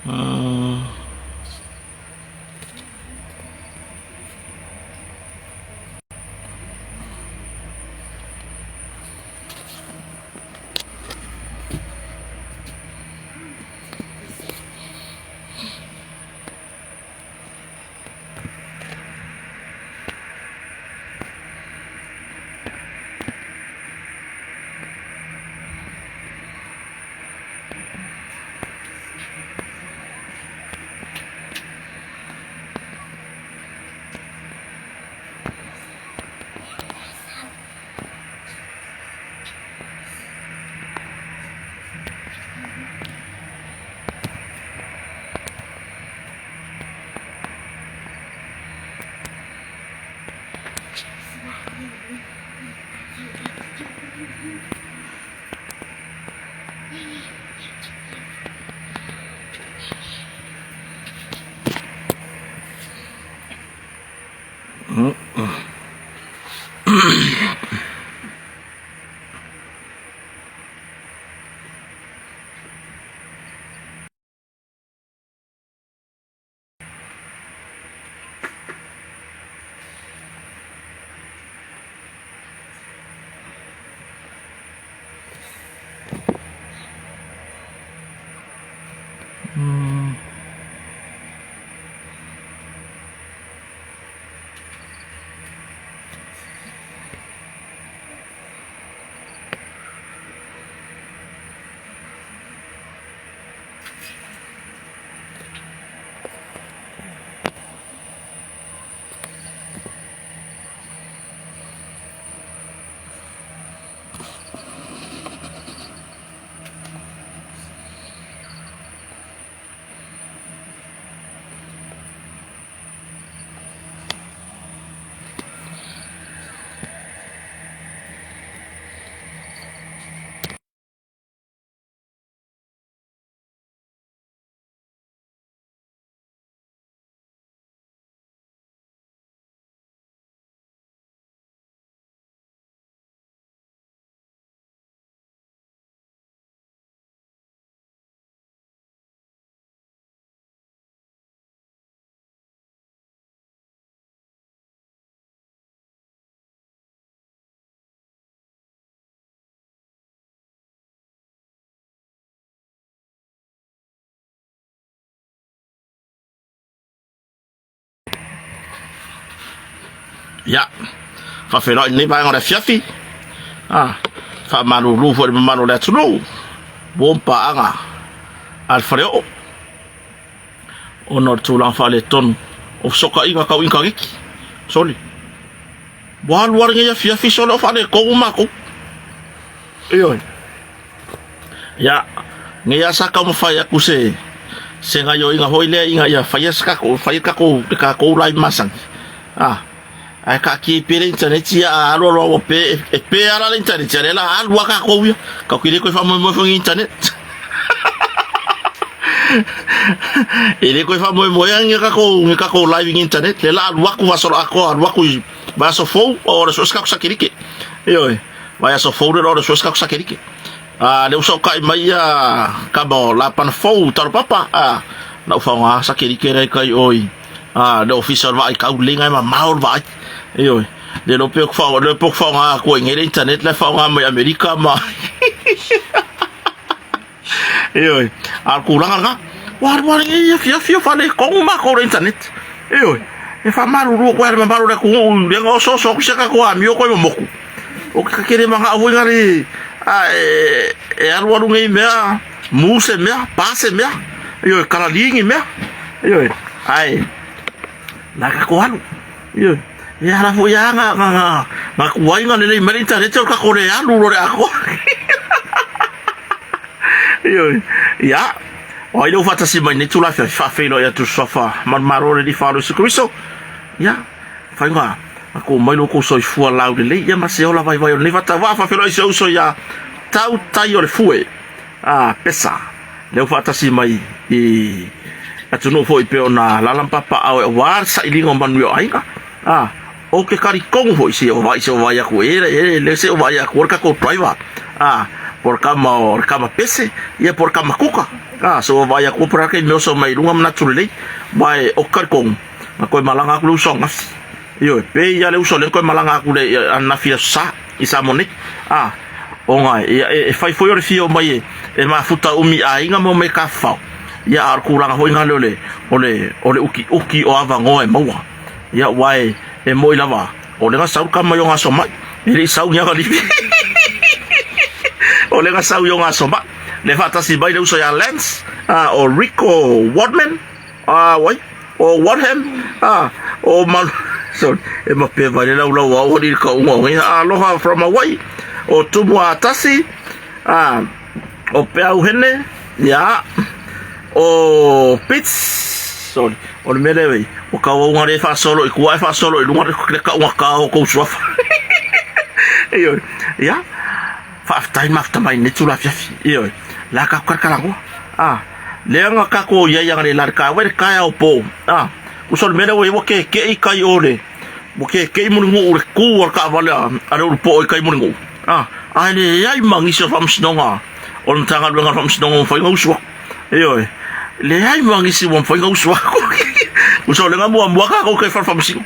Hmm. Ya, whawhera i nei mai ngora fiafi. Whamanuru fo le mamano le atunu. Wompa anga. Alfreo. Ono tulang whale tonu. O soka inga kau inga riki. Soli. Walu waringa ya fiafi solo whale kou mako. Ioi. Ya, ngia saka mawhai aku se ngayo inga hoile inga ya whai kako kako lai masang. Ai ka ki pere internet ya alo ro pe ala internet ya la al wa ka ko ya ka ki ko fa mo internet ele ko fa mo yang ka ko live internet le la wa ku va so ako wa ku va so fo o so ska sa kirike yo va so fo ro so ska sa kirike le so ka mai ya ka bo la pan fo tar papa na fa nga sa kirike re kai oi the official va ka ulinga ma maul va Io, de lo pe fa nga ko ngere internet la fa nga mai Amerika ma. Io, al kurang nga. War ngi fia fa le ko ma ko internet. Io, e fa malu ro ko ma malu ko le ngo so ka ko ami ko mo ku. O ka kere ma nga ngari al waru ngi me muse me passe me. Io kala lingi me. Io, ai. La ka ko anu. Io. Ya la fu ya nga kuai nga le meri internet ka korea lu re ako. Yo ya. O ilo fata si mai tu la fa lo ya tu sofa man marore di falo su Cristo. Ya. Fa nga ako mai lo ko so fu la le ya ma se ola vai le fata va fa lo so ya. Tau tai o le fue. Pesa. Le fata si mai atu no foi pe ona la lampapa au war sa ilingo manu ainga. O ke kari kong ho isi o vai aku le se o vai aku ka ko private por kama pese ia por kama kuka so vai aku pra ke me so mai lunga na tulei vai o karkong ko malanga ku songa yo pe ya le uso le ko malanga ku le na fia sa isa moni o ngai e fai foi o fio mai e ma futa umi a inga mo me ka fa ya ar kuranga ho inga le ole uki o ava ngo e maua ya wai e mo lava o le sa ka mai nga so mai e sa nya ga li o le sa yo nga so ba le fata si bai le uso ya Lance o Rico Wadman wai o Wadham o mal so e ma pe vai la o di ka ngo aloha from away o tumu atasi o pe au hene ya o pits sorry o mele o ka o ngare fa solo i ku fa solo i lunga ka o ka o ko swafa yo ya fa time after my netula fiafi yo la ka karkalango le nga ka ko ya ngare la ka wa ka ya o po o sol mele o ke i kai ore o ke mun ngu ku ka vala ara o po i kai mun ngu ai ai mangi so fam snonga on tanga lunga fam snonga foi nguswa yo le ai mangi si won foi nguswa uso le ngamu amwaka ko ke fam singo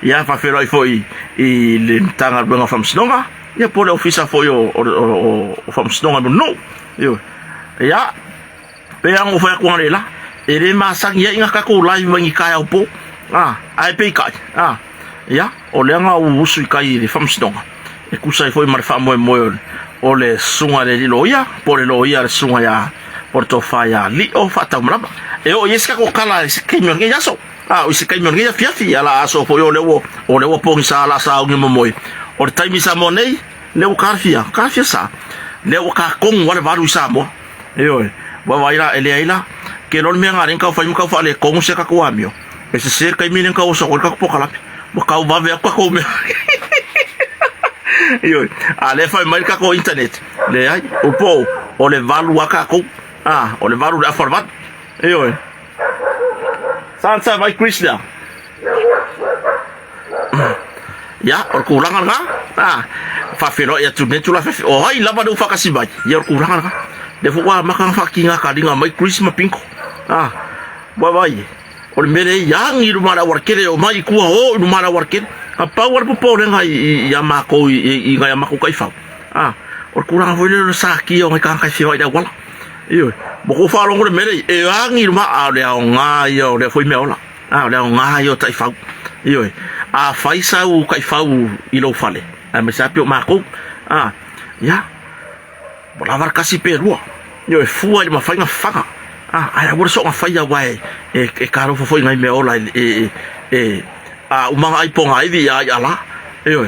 ya fa fero foi i le tanga lunga fam snonga ya pole ofisa foi o fam snonga no yo ya pe ang foi ko ngale la e le masang ya inga ka ko live mangi ka ya po ai pe ka ya o le nga usu kai le fam snonga e kusai foi mar fa mo o le sunga le loia por le loia le sunga ya portofaya li o fata mraba e o yeska ko kala ke nyon ke yaso o se ke nyon ke fiafi ala aso foi o le wo pong sa la sa ngi mo o taimi sa monei le o kafia sa le o ka kong wala varu sa mo e o wa vaira ele aila ke non me ngaren ka fa le kong se ka ko amio e se ser ka mi nen ka o so ka ko kala mo ka va ve ka ko me yo ale fa mai ka ko internet le ai o po o le valu aka ko o le valu da format yo sansa vai Krishna ya o kurangan ka fa fero ya tu netula fa o ai lava do fa kasi bai ya o kurangan ka de fo wa makang fa kinga ka dinga mai Christmas pinko bai o le mere yang i rumara warkere o mai ku o rumara warkere a power po nga ya mako i nga ya mako kai fa o kurang foi le sa ki o ka kai fi da wala yo bo ko fa lo ngore mere e angi ma le nga yo le foi me ola le nga yo tai fa yo fai sa u kai fa u i lo fale me sa pio mako ya bo la var kasi perua yo e fu ai ma fa nga fa ai a so nga fa ya wai e karo foi nga me ola umang ai ponga ai vi ai ala yo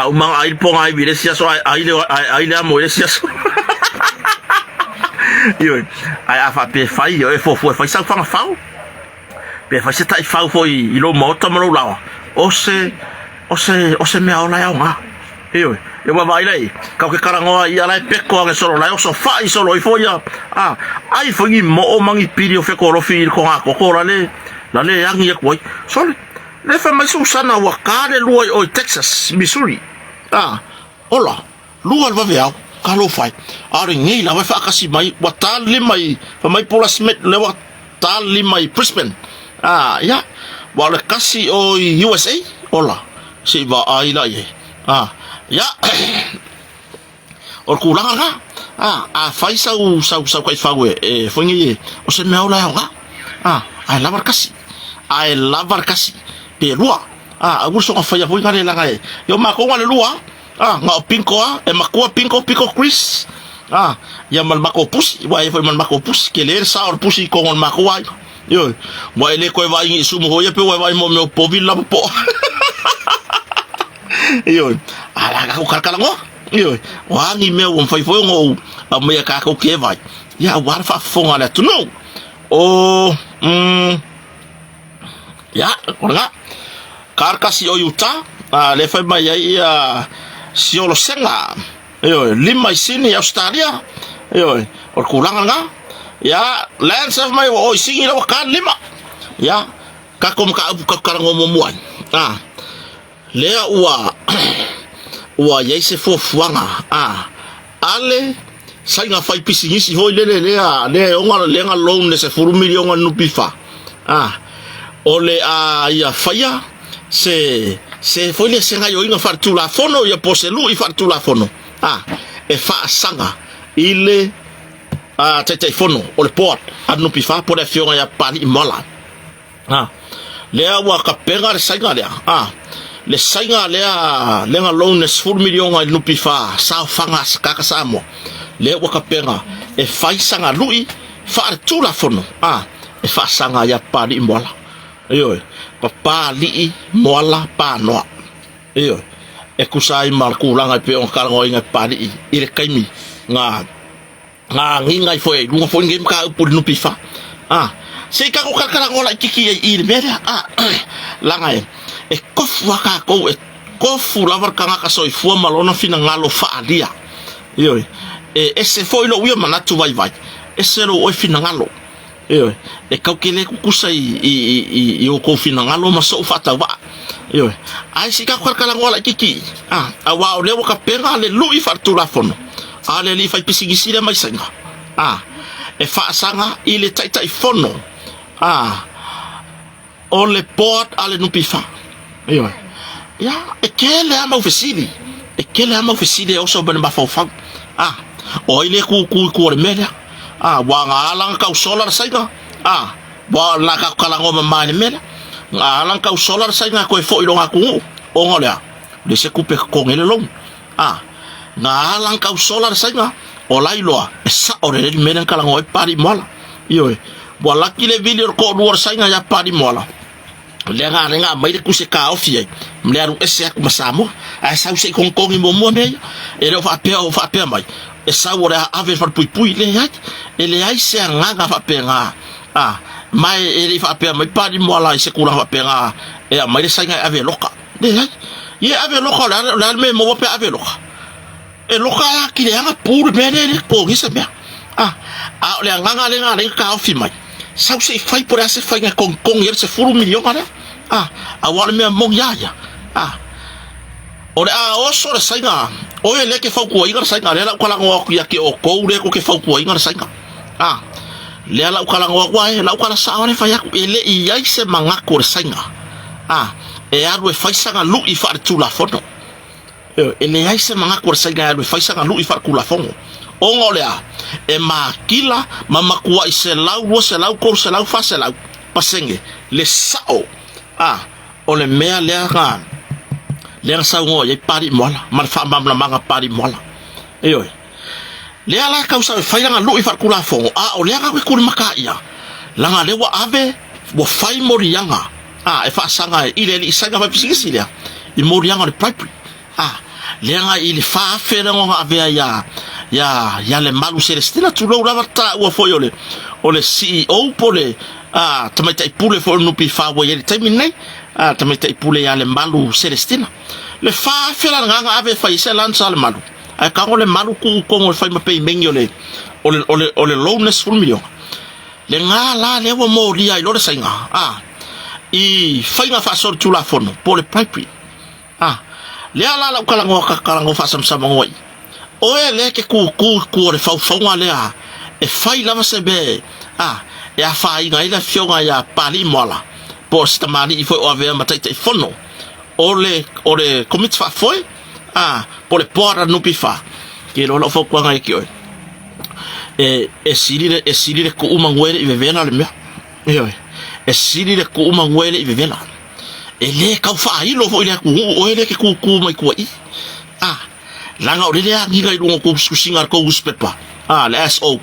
umang ai ponga ai vi le sia so ai le amo le sia so yo ai afa pe fai yo e fo fai sa fa fa pe fa se tai fa foi i lo mota mo la o se me ola ya nga yo e wa vai lei ka ke karango ai ala pe ko ke solo la o so fa i solo i fo ya ai fo i mo o mangi pirio fe ko ro fi ko ko la le yang ye ko solo le fa mai susana wa kare luai o Texas Missouri ola luai va vea kalo fai are ngi la va fa kasi mai wa tali mai fa mai pola smith le wa tali mai Brisbane ya wa le kasi o USA ola si va ai la ye ya o kulanga fai sau kai fa we fo ngi o se me ola nga ai la var kasi pe lua agur so fa ya foi ngale la ngai yo ma ko ngale lua nga pinko e ma ko pinko Chris ya mal ma ko pus wa foi mal ma ko pus ke le sa or pusi ko ma ko wa yo wa ele ko va ngi sumo ho ya pe wa mo me po villa po yo ala ka ko kala ngo yo wa ni me won foi ngo me ka ko ke vai ya wa fa fo ngale tu no ya ora karkasi o Utah le fa mai ai si o lo senga yo lima sini Australia yo o kuranga nga ya lands of mai o singi lo ka lima ya ka kom ka karango momuan le ua ye se fo fuanga ale sai nga fai pisingisi hoi le onga le nga loan le se furu miliona no pifa ole ia faia se foi le senga yo inga fartu la fono ia poselu I fartu la fono e fa sanga ile tete fono ole port anu pifa por fionga ya pani mola le wa ka pega le senga le senga le nga loan le furu miliona no pifa sa fanga kaka samo le wa ka pega e fai sanga lui fartu la fono e fa sanga ya pani mola Iyo, papa li moala pa no. Iyo, e kusai mal kulanga pe on karango inga pali ile kaimi nga nginga foi lunga foi ngem ka pul no pifa. Se ka ko karango la tiki ile mera langa e kofu ka ko e kofu lavar kanga ka soi fu malona fina ngalo fa alia. Iyo, e se foi lo wi manatu vai. E se lo o fina ngalo. E kaukele kukusa I o kofina ngalo maso fata wa ai sika kala ngola kiki awa o lewo ka pega le lui fartura fono ale li fai pisigisi le mai senga e fa sanga ile tai fono o le port ale no pifa ya e kele ama ofisili o so ben ba fa o ile ku mele wa ngalang kau solar sainga wa la ka kalango mamani mela ngalang kau solar sainga ko fo ilonga ku o ngola de se coupe ko ngele long ngalang kau solar sainga o lailoa sa ore le melen kalango e pari mola wa la kile video ko duor sainga ya pari mola le nga mai de ku se ka ofie mleru ese ku masamo sa se kon mo me e lo fa pe mai e sa ora ave far pui le ai se nga fa penga mai e fa pe mai pari mola se kula fa penga e mai le sainga ave loka de ye ave loka la me mo pe ave loka e loka ya ki le nga pur bene ko ngisa me le nga le ka ofi mai sa se fai por ase fai nga con yer se furu million a wala me mo ya ore o so le sainga o ele ke fa ku inga sainga le la kala ngo ku ya ke o ko le ko ke fa ku inga sainga le la kala ngo wa la kala sa ore fa ya ku ele I ai se manga ko sainga e aru e fa sanga lu I fa tu la fono ele ai se manga ko sainga aru e fa sanga lu I fa ku la fono o ngolea e makila mama ku I se lau ko se lau fa se lau pasenge le sao o le mea le ga le sa ngo ye pari mola mar fa mamla manga pari mola le ala causa fa nga lu I fa kula fo o le ga ku maka ia langa le wa ave wo fai morianga e fa sanga ile li sanga fa pisisi le I morianga le pipe le nga ile fa fera ngo ave ya le malu celestina tu lo lava ta wo fo yo le CEO pole tamata ipule fo no pi fa wo ye terminai tamata ipule ya le malu celestina le fa fela nga ave fa ise lanza le malu ai ka le malu ku ko fa ma pe mengo le ole lowness full million le nga la le wo mo ria I lo sainga I fa nga fa sor tu la fono pole pipe le ala la kala ngo fa sam ngoi o ele ke ku le fa nga le e fai lava se be e a fai nga ila fionga ya pali mola po stamani I foi o ave matai te fono ole commit fa foi po le pora no pifa ke lo fo kwa nga ki e siri ko uma ngwele I vevena le mea e siri le ko uma ngwele I vevena e le ka fa I lo fo ile ku o ele ke ku mai ku I langa o le nginga I lungo ku singa ko uspepa le SO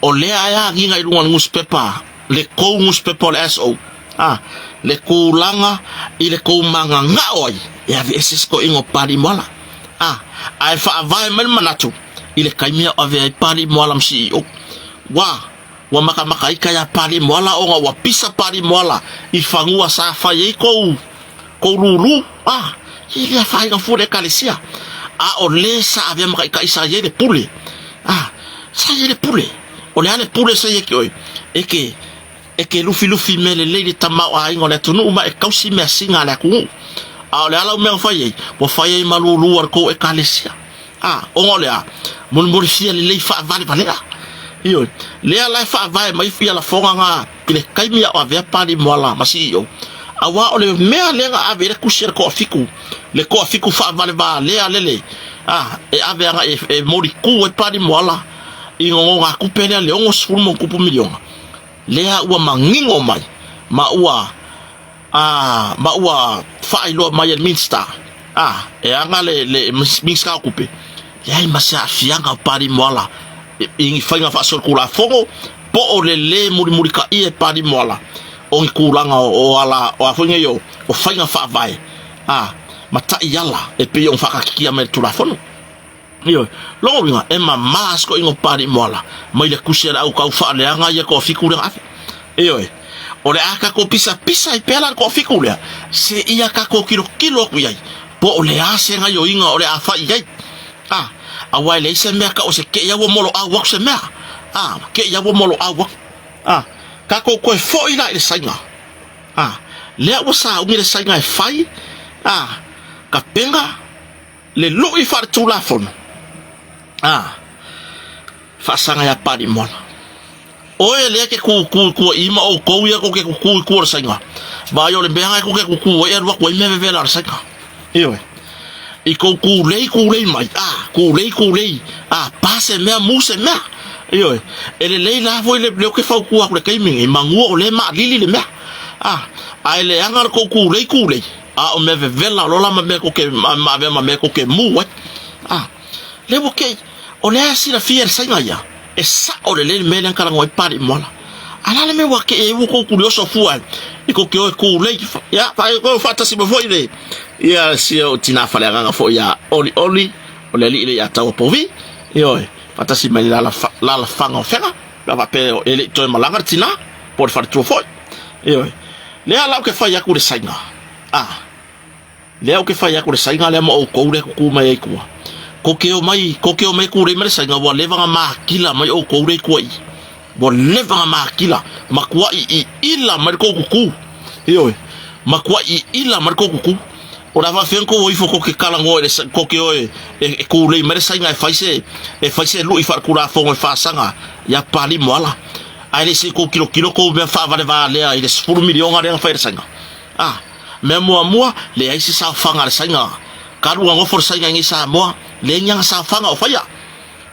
o le aya nginga I lungo uspepa le ko uspepa le SO le ko langa I le ko manga ngaoi e ave eses ko ingo pari mola ai fa vai men manatu I le kaimia ave pari mola CEO wa maka ika ya pari mola o wa pisa pari mola I fangua sa fa ye ko lulu ile fa ga fu de kalesia o le sa ave maka ika isa ye de pule sa ye de pule o le ale pule sa ye ki e ke lufi mele le tama o ingo le tunu ma e kausi me singa la ku o le ala me fa ye malulu ar ko e kalesia ongo lea mun fia le fa vale valera io lea la fa vai mai fia la fonga nga ile kaimia o avea pali mola masi yo awa ole mea lenga avere kushir ko fiku le ko fiku fa vale va lea lele e avea e mori ku e pali mola ingo nga kupele le ongo sfulmo kupu miliona lea ua mangingo mai ma ua failo mai el minsta e anga le minsta kupe ya masa fianga pari mola ingi fainga fa sol kula fongo po o le muri ka e pari mola o kulanga o ala o afunga yo o fainga fa vai mata yala e pe on fa kia me tula fono yo longo ringa e ma masko ingo pari mola mai le kusera au ka fa le anga ye ko fikura afi o le aka ko pisa I pela ko fikula se ia ka ko kilo ku yai po o le ase nga yo inga o le afa yai awai le se mea ka o se ke ia wo molo awak se mea ke ia wo molo awak ka ko ko fo ila le sainga le o sa ungi le sainga e fai ka penga le lo I far tu la fon fa sanga ya pari mola oe le ke ku ima o ko ia ko ke ku sainga ba yo le benga ko ke ku e ro ko me ve la sainga I ko ku lei mai ku lei pase me muse me ele le la foi le ke fa ku le ke mi mangu le ma lili le me ai le angar ko ku lei o me ve la lola me ko ke ma me ko ke mu le bo ke o le asi la fier sainga ya esa o le me le kala ngoi pari mola ala le me wa ke e ko curioso fuan I ko ke o ku lei ya fa ko fata si bo foi le ia si o tina fale nga fo ya oli o le ile ya tawo povi fata si me la fanga fera la va pe ele to malanga tina por far tro foi le ala ke fa ya ku le sainga le o ke fa ya ku le sainga le mo ko le ku mai ku ko ke o mai ku le me sainga wa le va ma kila mai o ko le ku ai bo le va ma kila ma ku I ila mar ko ku ma ku I ila mar ko ku o la va fenko o ifo ko ke kala ngo ko ke o e ku le me sainga e faise lu I far ku la fo e fa sanga ya pali mola ai le se ko kilo ko be fa va le ai le 10 million ga fa sainga me mo le ai se sa fanga le sainga ka lu ngo for sainga ngi sa mo le nyang sa fanga o fa ya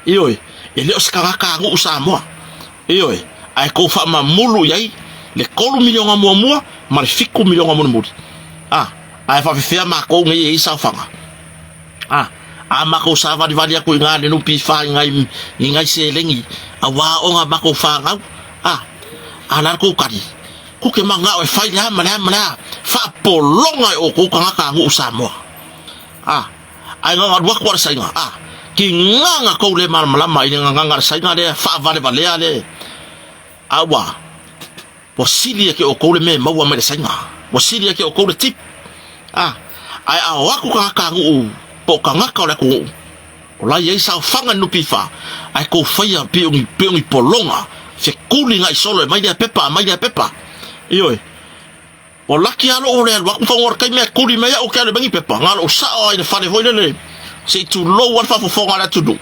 ele o ska ka ngo sa mo ai ko fa ma mulu yai le kolu million mo ma le fiku million mo muri ai fa fia ma ko ngi sa fanga ma ko sa va ya ko nga le no pi fa ngai se lengi awa o nga ba ko fa nga ala ko kari ku ke manga o fa ya mana fa polonga o ko ka ngu sa mo ai nga wa ko sa nga ki nga ko le mal mai nga sa nga de fa vale ale awa posili ke o ko le me mawa me sa nga posili ke o ko le tip ai awa ku ka ngu po ka nga ka le ko la ye sa fanga no pifa ai ko fa ya pe polonga se kuli nga solo mai dia pepa o laki alo o le wa ku fongor kai me kuli me ya o ka le bangi pepa nga o sa o le fa le voile c'est tout low wa fa fo nga la tudu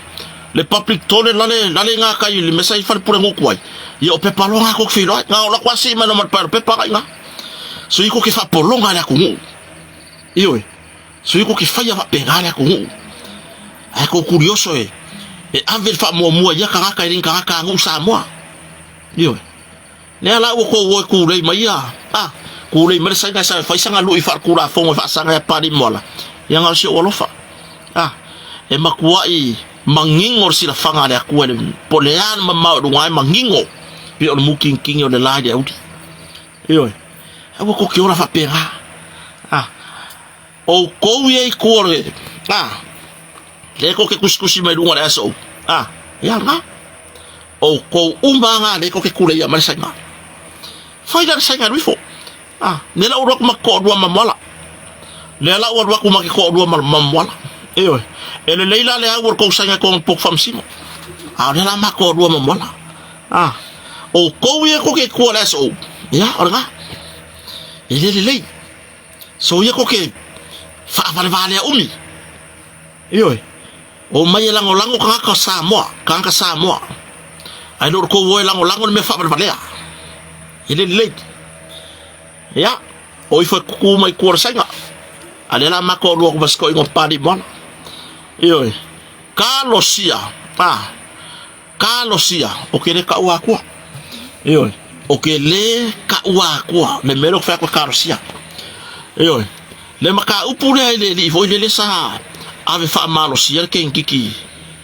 le public tole la le nga kai le message fa pour ngo kwai yo pepa lo nga ko fi lo nga la kwasi ma no ma pepa nga so iko ke fa polonga la ku so iko ke fa ya va pegar la ku ai ko curioso e anvel fa mo ya ka rin ka ngu sa mo le ala o ko ku le mai ku le mer sa fa sanga lu I fa ku la fo fa sanga pa di mola yang al si olofa e makuai mangingor sila fanga le ku le polean ma dungai mangingo pi o muking king o le la dia uti ko ki ora fa pega o ko ye ko le ko ke kuskusi mai dunga le so ya nga o ko umba le ko ke kule ya marsa nga fai dar sanga rifo ne la urok makko do mamala le la urok ko makko do mamala ele leila le awor ko sanga ko pok fam simo le la makko do mamala o ko ye ko ke ko le so ya orga ele le so ye ko ke fa vale umi o mai lango ka Samoa ai lo ko wo lango me fa balea ile late ya o ifo ku mai ku senga ale la mako lo ko basko ngo padi mon yo Kalosia o kere ka wa kwa yo o ke le ka wa kwa le mero fa ko Kalosia yo le maka upure le vo le sa ave fa malo sia ke ngiki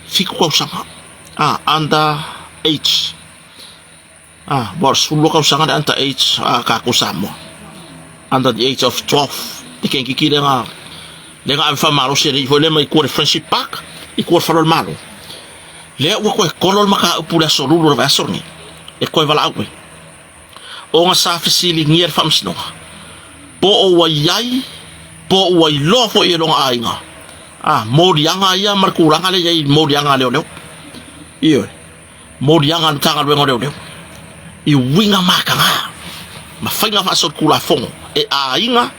fiku ko sanga under H bor sulo ka sanga under H ka ko Samoa under the age of 12 ke ngiki le nga ave fa malo sia vo le mai ko friendship park i ko fa lo malo le wa ko kolol maka upure so rulo va sorni e ko vala awe o nga sa fasili ngier famsno po o wai po wai lo fo i longa ainga morianga ia markuranga le ia morianga leo iyo morianga tanga bengo leo i winga makanga mafainga fa sot kula fongo e ainga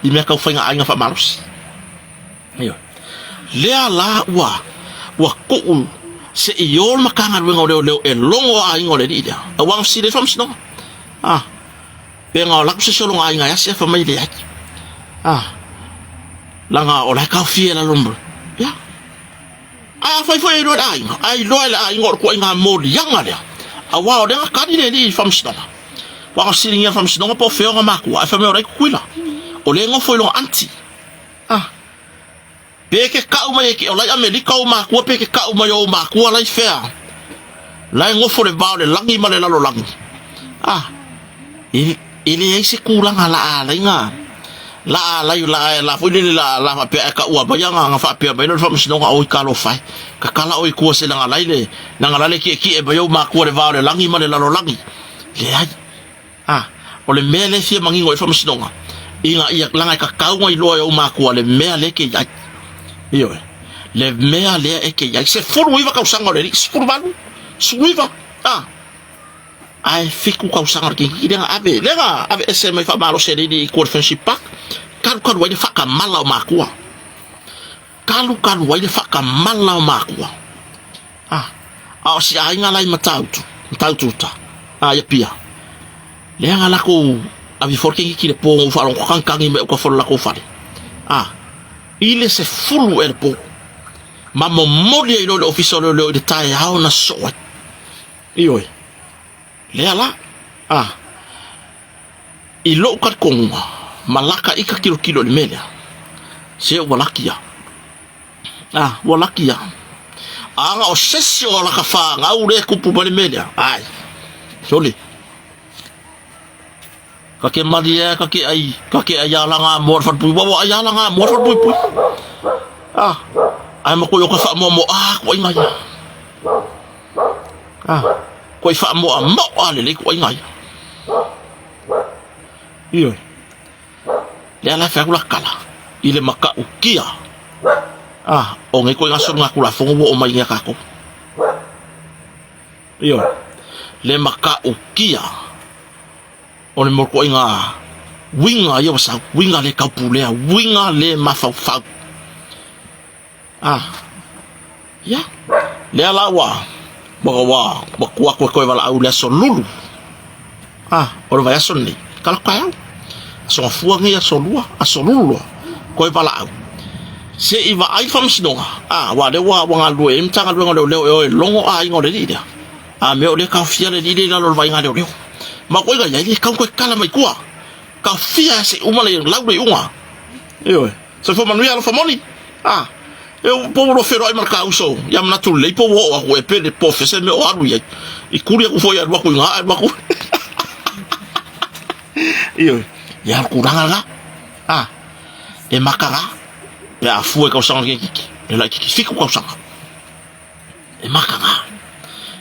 i me ka fainga ainga fa malos iyo lea la wa ko se iol makanga bengo leo e longo ainga le dia awang si de famsno bengo la se solo ainga ya se fa mai le langa o la ka fie la lombo ya fai lo ai lo la ngor ko nga mod yang ale wa o de ka di famsno wa siringa famsno po fe nga maku fa me ora kuila o le ngo foi lo anti peke ka uma ke o la amerika o maku peke ka uma yo maku la fe la ngo fo le ba le langi male la lo langi ele ai se kulang ala nga la foi la fa pe ka wa bayanga nga fa pe ba no fa msino nga o ka lo fai ka kala o ko se nga laile nga lale ki e ba yo ma ko le va le langi ma le la lo langi le ai o le mele fie mangi ngo fa msino nga inga ia langa ka ka ngo i lo yo ma ko le mele ke ya yo le mele e ke ya se furu iva ka usanga le furu balu suiva ai fiku ka usanga ke ida ave ese mai fa malo se di ko friendship park kalu wai fa ka mala o makua kalu wai fa ka mala o makua o si ainga lai matautu ta ya pia le nga la ko avi forke ki le po fa ron kan me ko for la ko fa ile se fulu el po mamo modi ile official le tai ha na so iyo le ala i lo kat konga malaka ika kilo le melia se walakia anga o sesio la ka fa nga ure ku pu le melia ai soli ka ke madia ka ke ai ala nga mor fa pu wa ai ala nga mor fa pu ai ma ko yo ka fa mo ko inga ko fa mo ale ko inga iyo le ala fa kula kala ile maka ukia o ngai ko ngaso nga kula fongo o mai ka ko iyo le maka ukia o le mo ko inga winga yo sa winga le kapulea winga le mafau ya le ala wa ko vala au le so lulu o le va so ni kala ka so fuanga ya solua asolulu ko vala au se iva ai famsnonga wa le wa nga lu em tanga lu ngo le longo ngo le dia me o le ka fia le dia lo vai nga le ma ko ga ya le ka ko kala mai kwa ka fia se uma le lau le unga yo se fo manuia lo famoni eu povo fero ai marca uso ya na tu le povo o e pe de professeur me o alu ye i kuria ku foi alwa ku nga alwa ku yo ya kuranga e makara ya fu e ka usanga ki e la ki fiku ka usanga e makara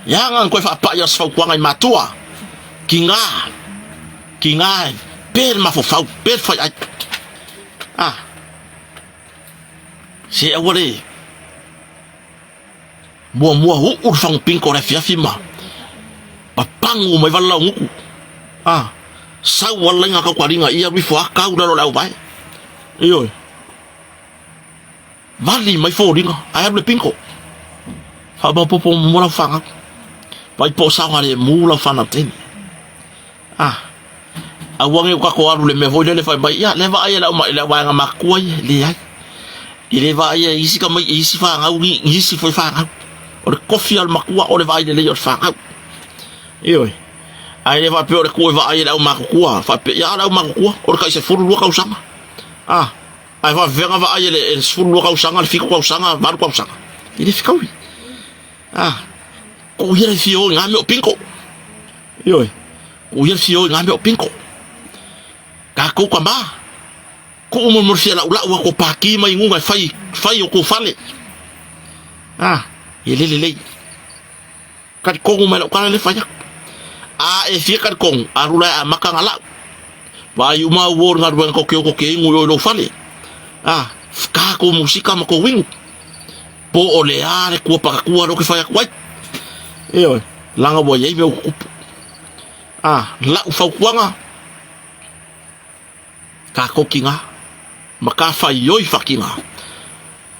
ya nga ko fa pa ya sfa ku nga matua kinga per ma fo fa per fa se awale mo hu fang pinko re fiafima papangu mai vala nguku sa wala nga ka kwaringa ia bifo aka ura lo lau bai iyo vali mai fo ringa ai able pinko fa ba popo mo la fanga pai po sa ngale mu la fana teni awange ka ko alu le me vo le fa ba ya le va ya la ma le wa nga makua le ya ile va ya isi ka mai isi fa nga uri isi foi fa nga o kofi al makua o le va ile le yo fa nga io ai le va pe o ko va ya la makua fa pe ya la makua o ka se furu ka usanga ai va venga va ya le furu ka usanga le fiku ka usanga va ka usanga ile fika wi ko ya le fio nga me o pinko io ko ya fio nga me o pinko ka ko ba ko mo morfia la ula ko paki mai ngunga fai ko fale le ka ko mo la ka le fanya e fi ka ko arula maka ngala ba yu ma wor ngar ben ko ko ke ngu lo fale ka ko musika ma ko wingu po ole are ko pa ko ro ke faya kwai langa bo ye me ko la fa kwanga ka kokinga maka fa yoi fakinga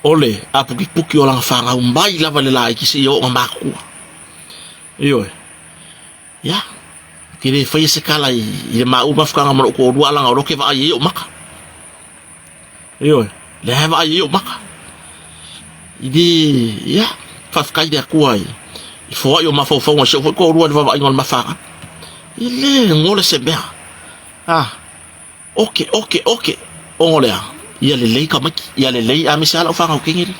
ole apuki puki o langa fanga umbai lava le lai ki se yo ngamaku ya kire fa se kala i ma u mafkanga mo ko ru alanga ro ke va ye o maka le va ye o maka idi ya fa ka ide kuai il faut yo ma fa fa se ko ru va ngol mafaka ile ngole se bea Ok. Olea. Ia le lei kamaki. Ia le lei amisala o whanga o kengiri.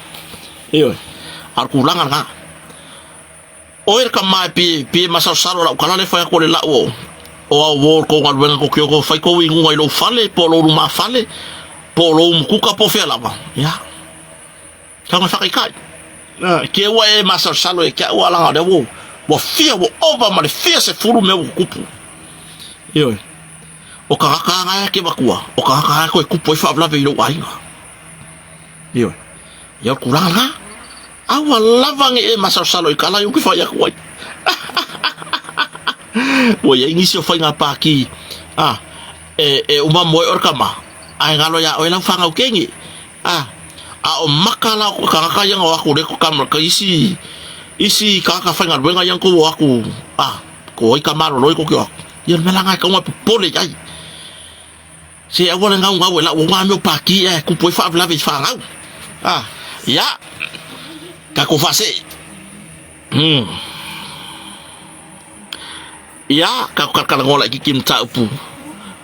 Arkulangan nga. Oer ka mai pi masau saro la ukala le whaya kore la o. O a wor ko ngal wenga ko kyoko whai ko wingu ngai lo fale. Po lo ruma fale. Po lo mkuka po whea lava. Kanga whakaikai. Kia ua e masau saro e kia ua langa de wo. Wa fia wo ova ma le fia se furu me wo kupu. O kakaka nga ke bakua o kakaka ko kupo fa bla velo ainga yo kuranga awa lavang e masalo ikala yo ke fa ya kwai o ya inicio fa nga pa ki uma mo orkama ai ngalo ya o la fanga o kengi o makala ko kakaka yang wa ko ko kam ka isi kakaka fa nga wenga yang ko aku ko i kamaro lo ko kyo yo melanga ka mo pole ai se awala nga la wa me paki ku poi fa la ve fa nga ya ka ko fa se ya ka ka ngola ki kim ta pu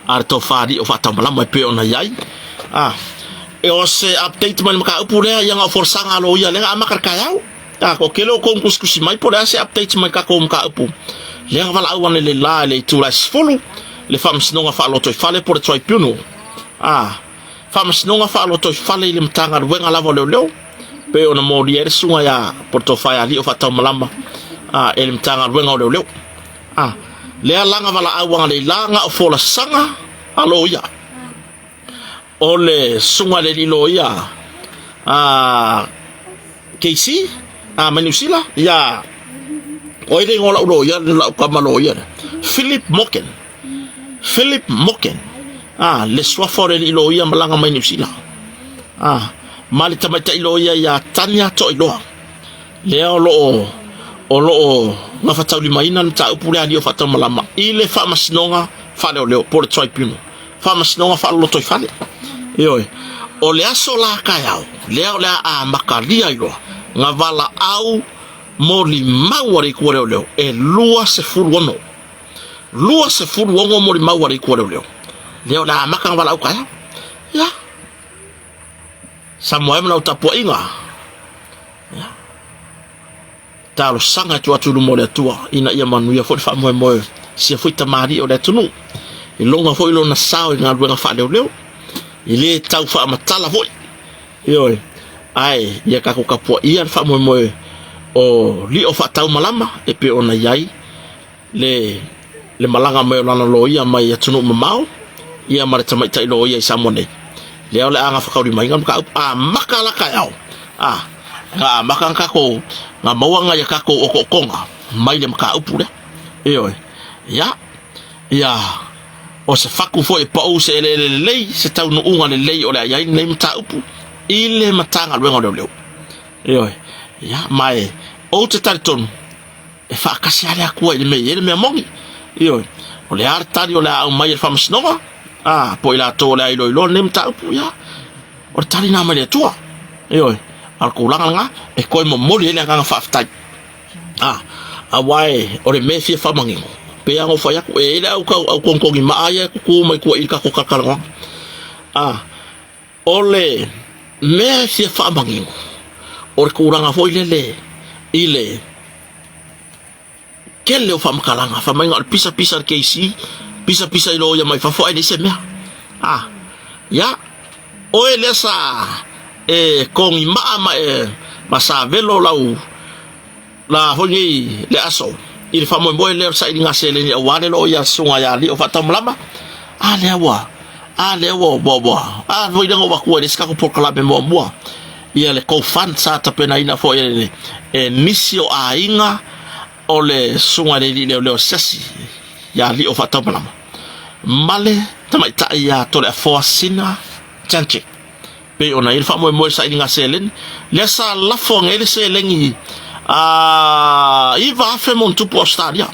arto fa di o fa tambala mai pe ona yai e o se update man ka pu le yang forsa nga lo ya le nga makar kayau ko kelo ko kuskusi mai po se update man ka ko ka pu le nga vala awan le la le tu la sfulu le femmes non fa lo to fale por toi puno femmes non fa lo to fale le mtanga wenga lavo leo pe ona modi er sunga ya por to fa ali o fa tamalamba el mtanga wenga leo le langa vala awang le langa o fola sanga alo ya ole sunga le lo ya Casey manusila ya oide ngola lo ya la kamalo ya Philip Moken le swafore ilo ia malanga mai New Zealand mali tamata ilo ia ya tania to ilo le lo ngafatau maina nta upule ali o fata malama ile fa masnonga fa leo por tribunal fa masnonga fa lo to fale o le asola kayao le makalia ilo ngavala au moli mawari ko leo lua se furuono mori mawari ko leo la makang wala ukaya ya samoe mna utapo inga ya talo sanga tu atu mo le tua ina ia manu ya fo fa mo si foi tamari o le tunu ilonga foi lo na sao nga ruenga fa leo ile tau fa matala foi ai ya ka ko kapo ia fa mo o li o fa tau malama e pe ona yai le malanga me lana lo ia mai tunu mamau ia mara tamai tai lo ia samone le ole anga fa kauri mai ngam ka makala ka yao makanga ko nga mawanga ya ka ko o konga mai le maka upure ya o se faku fo e pa o se le se tau no unga le ole ia nei mta upu ile matanga lwenga leo ya mai o te tariton e whaakasi ale akua i le mea mongi io o le artari o le au mai e whamasinoga po ila tō le ailo ilo nem taupu ia o le tari nā mai le tua io al kulanga nga e koe mo moli ele nganga whaafitai a wae o le me fia whamangingo pe ango whai aku e ele au kongkongi maaya kuku mai kua ilika ko kakaranga o le me fia whamangingo o le kuranga foi lele ile kele o whamakalanga whamainga o le pisa keisi pisa ilo ia mai whafo ai se mea ya o e lesa kongi maa masa velo lau la hongi le aso i le whamoe moe leo sa ili ngase le ni awane lo ia sunga ya li o whatamulama le awa boa voi dango wakua le skako porkalabe mua ia le koufan sa tapena ina fo e nisio a inga o le sunga le leo sesi ya li o whatamulama male tamaita ia tole a foasina chanche pe ona il famo mo sa inga selen lesa la fonga le selengi iva fe mon tu postaria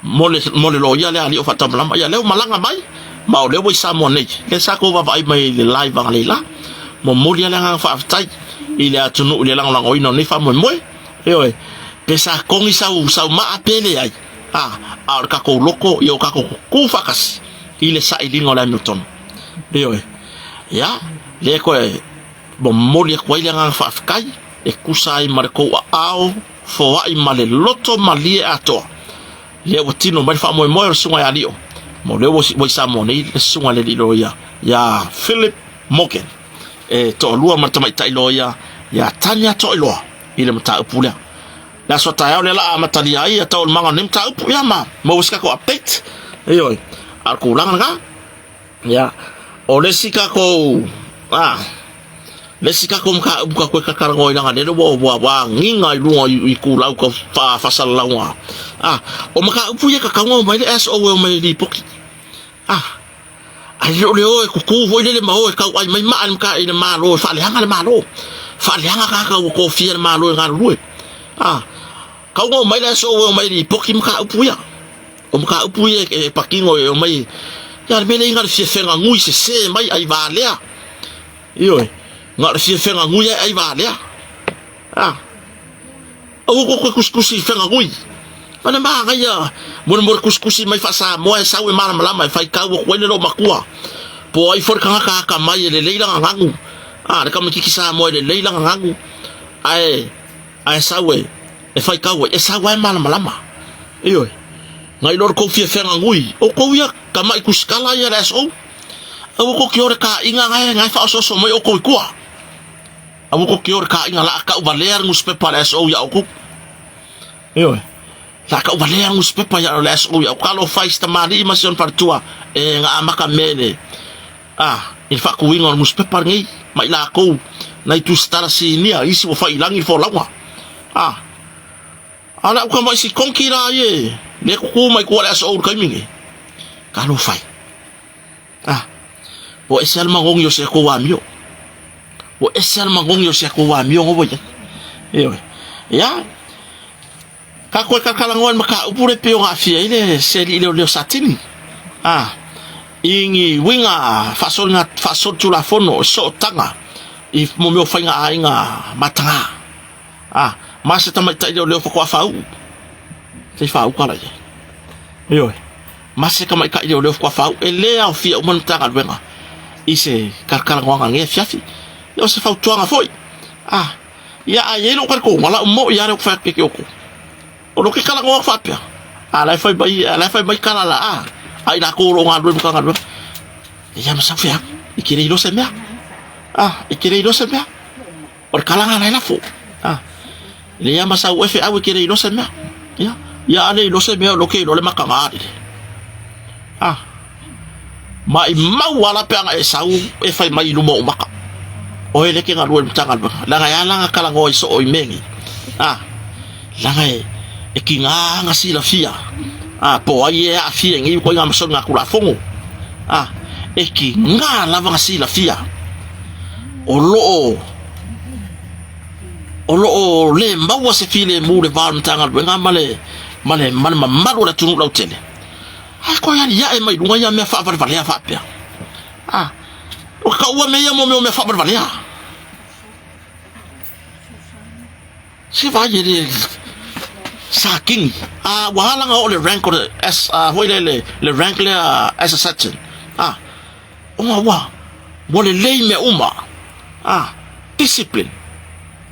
mole lo ya le ali o fatamla ya le malanga mai ma o le wo sa mo nei le sa ko va vai mai le live va le la mo mole ya nga fa tai ile atunu le lang o ino ni famo mo e pe sa kongi sa ma apele ai ar ka ko loko yo ka ko ku fakas ile sa ilingo la Newton ya le ko bo moli ko ile nga fa kai e kusai marko ao fo ai male loto mali ato le wotino mai fa mo sunga ya lio mo le wo sa mo nei sunga le lilo ya Philip Morgan to lua marta mai tai loya ya tanya to lo ile mata pula la sota ya le la matali ai to manga nim ta pu ya mo ska ko update al kulang nga ya ole sika ko le sika ko mka ko karango ina ngane wa nginga lunga i kulau ko fa salawa o maka upu ye ka kango mai le so o mai di poki ai le o ku vo le ma o ka ai mai ma an ka ina ma lo fa le hanga ka ko fier ma lo nga lu ka ngo mai le so o mai di poki mka upu ya o mka upu ye e pakingo o mai ya me le nga se fenga ngui se mai ai va le nga se fenga ngui ai va le o ko kuskusi fenga ngui mana ma nga ya mo kuskusi mai fa sa mo sa we mala mala mai fa ka wo ko le lo makua po ai for ka mai le leila ngangu le ka miki sa mo le leila ngangu ai sa we e fa ka wo e sa wa mala mala ngai lor ko fenga ngui o ko ya ka mai kuskala ya so awu ko kiore ka inga ngai fa so mai o ko kuwa awu ko kiore ka inga la ka valer ngus pe para so ya o ko la ka valer ngus pe pa ya la so ya ka lo fa sta mali masion partua nga amaka mele il fa ku inga ngus pe par ngai mai la ko na tu stara si nia isi o fa ilangi fo lawa ala ko mai si konkira ye le ko mai ko la so ka mingi ka lo fa o esal mangong yo se ko wa mio o esal mangong yo se ko wa mio ngo boya ya ka ko ka kalangon maka upure pe nga fia ile seli ile le satini ingi winga fasol tu la fono so tanga if mo mio fainga ainga matanga masa tamai tai le fo ko fa u te fa u kala masa ka mai ka ile le fo fa u ele au fia o mon tanga wenga ise karkara ngwa nge fiafi yo se fa tuanga foi ya aye lo ko ngala mo ya ro fa ke ko o lo ke kala ngwa fa pia ala fa bai kala la ai na ko ro ngalo ka ngalo ya ma sa fia ikire ilo se mea ikire ilo se mea or kala ngala la fo le ya ma sa we fe awe ikire ilo se mea ya ale ilo se mea lo ke lo le makanga mai mau wala pe nga esau e fai mai lumo maka o ele ke ngalu mtanga la nga la nga kala ngoi so o mengi la nga e kinga nga sila fia po ai a fia ngi ko nga so nga kula fongo e kinga la nga sila fia o o le maua se file mu le van tanga wenga male malu la tunu lau tele ko ya e mai lunga ya me fa valea fa pe o ka ua me ya mo me fa valea se va ye saking wahala nga o le rank o as le rank le as a sergeant wa le lei me uma discipline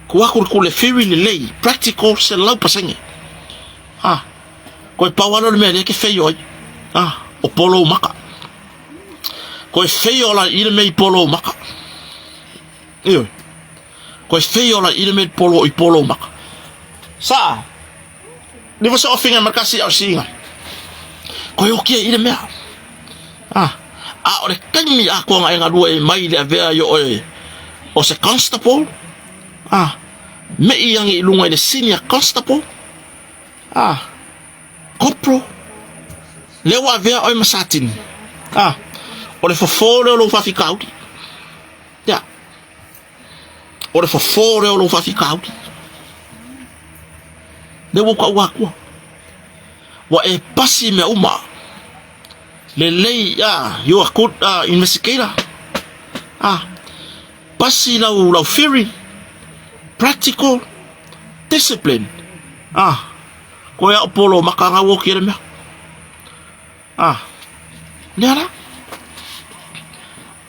ko aku le theory le lei practical se lau pasengi ko pawalo le me ke feio o polo maka ko feio la ile me polo maka ko feio la ile me polo maka sa ni você ofinga marcasi au singa ko yo kia ile me o le kangi ko nga lua e mai le avea yo o se constable me yang i lunga le senior constable corporal le wa vea o masatin o le fofore lo fa fikau ya o le fofore lo fa fikau le wo kwa wa e pasi me uma le lei you are good investigator pasi lau theory practical discipline ko ya polo makanga wo kire me nera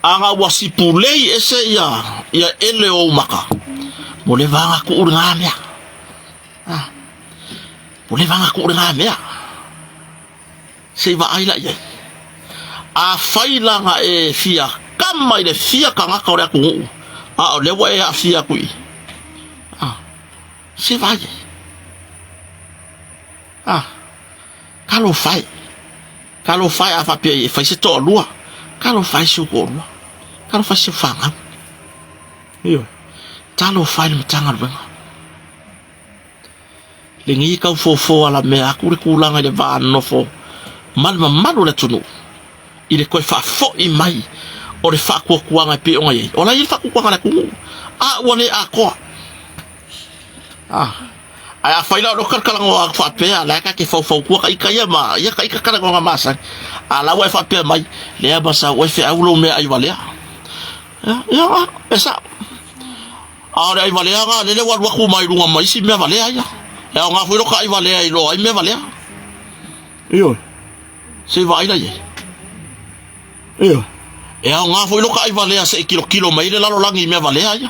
anga wasi pulei ese ya ele o maka mo le vanga ku uringa me mo le vanga ku uringa me se va ai la ye faila nga e fia kama ile fia kanga ka ora ku le wa e fia ku se va ye kalo fai a fa pe fa se to lua kalo fai su ko lua kalo fai se fanga yo talo fai mo tanga benga le ngi ka fo ala me aku ku langa le va no fo mal le tunu ile ko fa fo i mai o le fa ko kuanga pe o ngai o la ile fa ko kuanga ku wone ko ai faila lo kar kala ngo fa pe ala ka ke fo ku ka ya ma ya ka kala ngo masa ala wa fa pe mai le ba sa wa fe aulo me ai valea ya esa ahora ai valea ga le wa ku mai lu mai si me valea ya nga fo lo ka ai valea i lo ai me valea yo se vai la ye yo nga fo lo ka ai valea se kilo mai le la lo langi me valea ya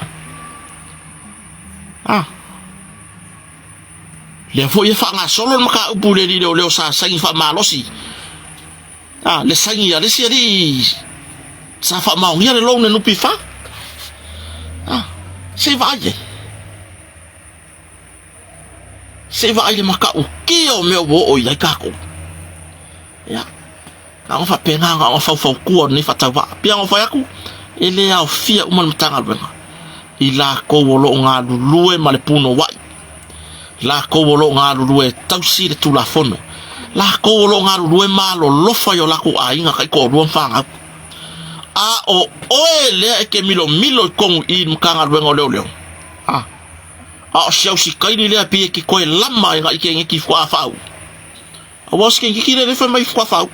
le fo ye fa nga solo maka upule di le sa sangi fa malosi le sangi ya le si di sa fa ma ngia le long ne nupi fa se va ile maka o ke o me o ya ka ko ya ka fa pena nga fa ku ni fa ta va pia nga fa ya ku ele ya fia uma mtanga benga ila ko lo nga lue male puno wa la ko lo nga lue tausi le tula fono la ko lo nga lue malo lo fa yo la ku ainga kai ko lo fanga o ele ke milo ko i mkanga benga leo sia si kai ni le apie ki ko lama nga ke ki fa fa was ke ki le fa mai fa fa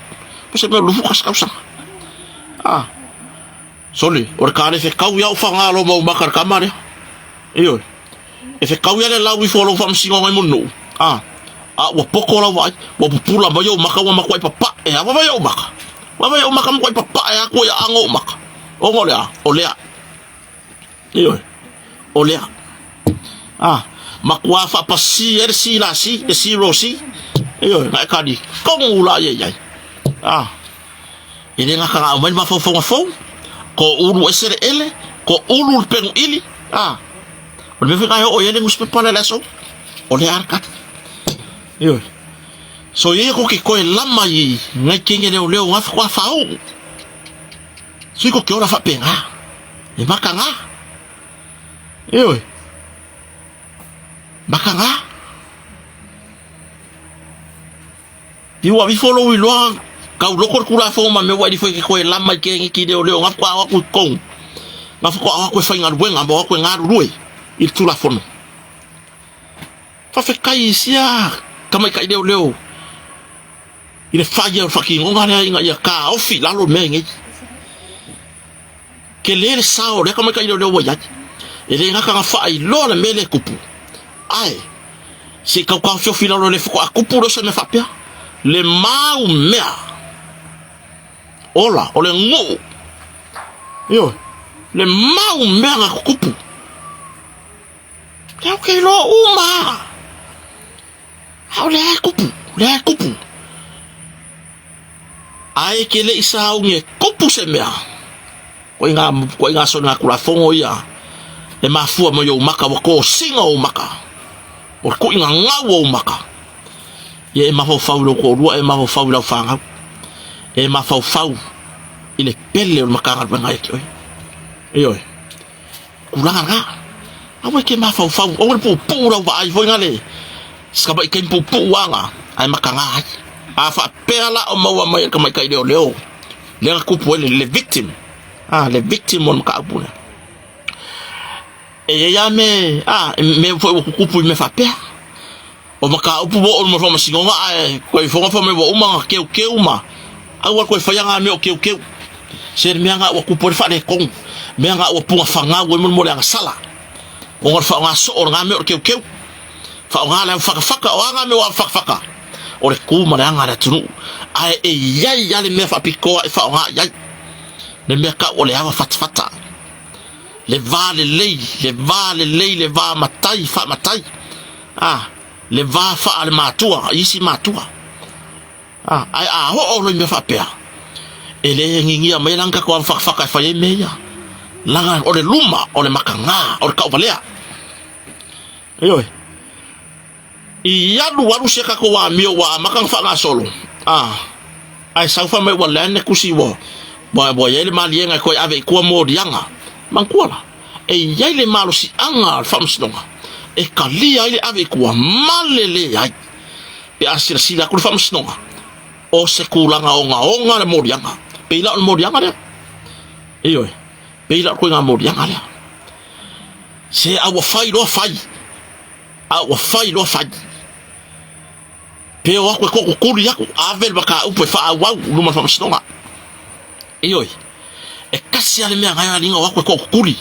se me lu fu kas kausa soli or kare fe kau ya fanga lo mo bakar kamare iyo e fe kau ya le lawi fo lo fam singo mai munu wa poko la wa pupula ba yo maka wa makwai papa wa yo maka makwai papa ko ya ango maka o ngolea olea iyo olea makwa fa pasi ersi la si e si rosi iyo na kadi kong ula ye ini nga ka mai ma fo ko ulu esere ele ko ulu peng ili o me fika o yele nguspe pala laso o le arkat yo so ye ko ki ko lama yi ngai kinge le o ngaf kwa fao si ko ora fa penga e makanga yo makanga diwa vi follow wi lo ka lo ko kula fo ma me wa di fo ko lama ke ki de o le ngaf kwa ku kong ngaf kwa ko fa ngar wenga bo ko ngar ruwe il tu la fono fa fe kai sia kama kai leo ile faya faki ngonga inga ya ka ofi lalo menge ke le sao le kama kai leo ya ele ngaka fa I lo le mele kupu ai se ka ka fi lalo le fuko kupu lo se me fa pia le mau mea ola ole ngo yo le mau mea nga kupu kau ke lo uma hau le kupu ai ke le isa unge kupu se mea ko inga sona kula fongo ia e mafua mo yo maka wako singa o maka o ko inga ngau o maka ye ma fau lo ko rua e ma fau la fanga e ma fau ile pelle o maka ngal bangai ke yo kulanga nga awe ke ma fau o pu ra va ai foi ngale skaba i ken pu wanga ai maka nga afa pela o mawa mai ka mai kai leo le kupu le victim le victim on maka abuna e ya me foi kupu me fa pea o maka upu bo o mo fa masinga ai ko i fonga fa me bo uma ke uma awa ko fa yanga me o ke ser me nga o kupu fa le kong me nga o punga fanga o mo le nga sala o fa nga so o nga me o ke fa nga la fa o nga me o fa o le kuma le nga la tunu ai e ya le me fa piko fa nga ya le me ka o le ava fata le va le va matai fa matai le va fa al matua isi matua ai ho lo me fa pea ele ngingia me langa ko fa ka fa ye meya langa o le luma o le makanga o le ka valea yo ia waru se ka ko wa mio wa makang fa nga solo ai sa fa me wa lane kusi wo bo ye le malienga ko ave ko mo dianga mankuala e yaile malo si anga famsnonga e kalia ile ave ko malele ai pe asira sila ko famsnonga o se kulanga onga le mo dianga pe la mo dianga le iyo pe la ko nga mo dianga le se awa fai lo fai pe o ko kuri yako avel baka upe fa wa luma famsnonga iyo e kasi ale mea ngai alinga wakwe ko kuri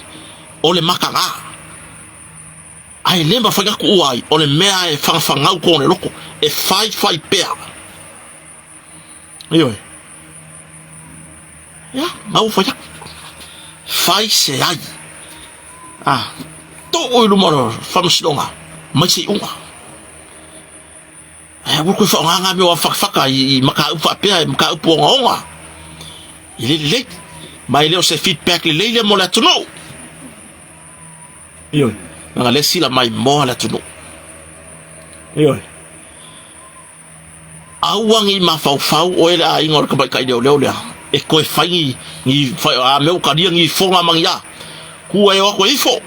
o le makanga ai lemba fanga ku uai o le mea e fanga ko ne loko e fai pea iyo ya mau fai se ai to o luma famsnonga mai se unga ai ko fa nga me wa faka I maka upa pea maka upo nga ile mai leo se feedback le mo la tuno yo nga le sila mai mo la tuno yo awang I ma fau o ela ingor ka kai leo e ko fai ni fa me ka dia ni fonga mangya ku e ko ifo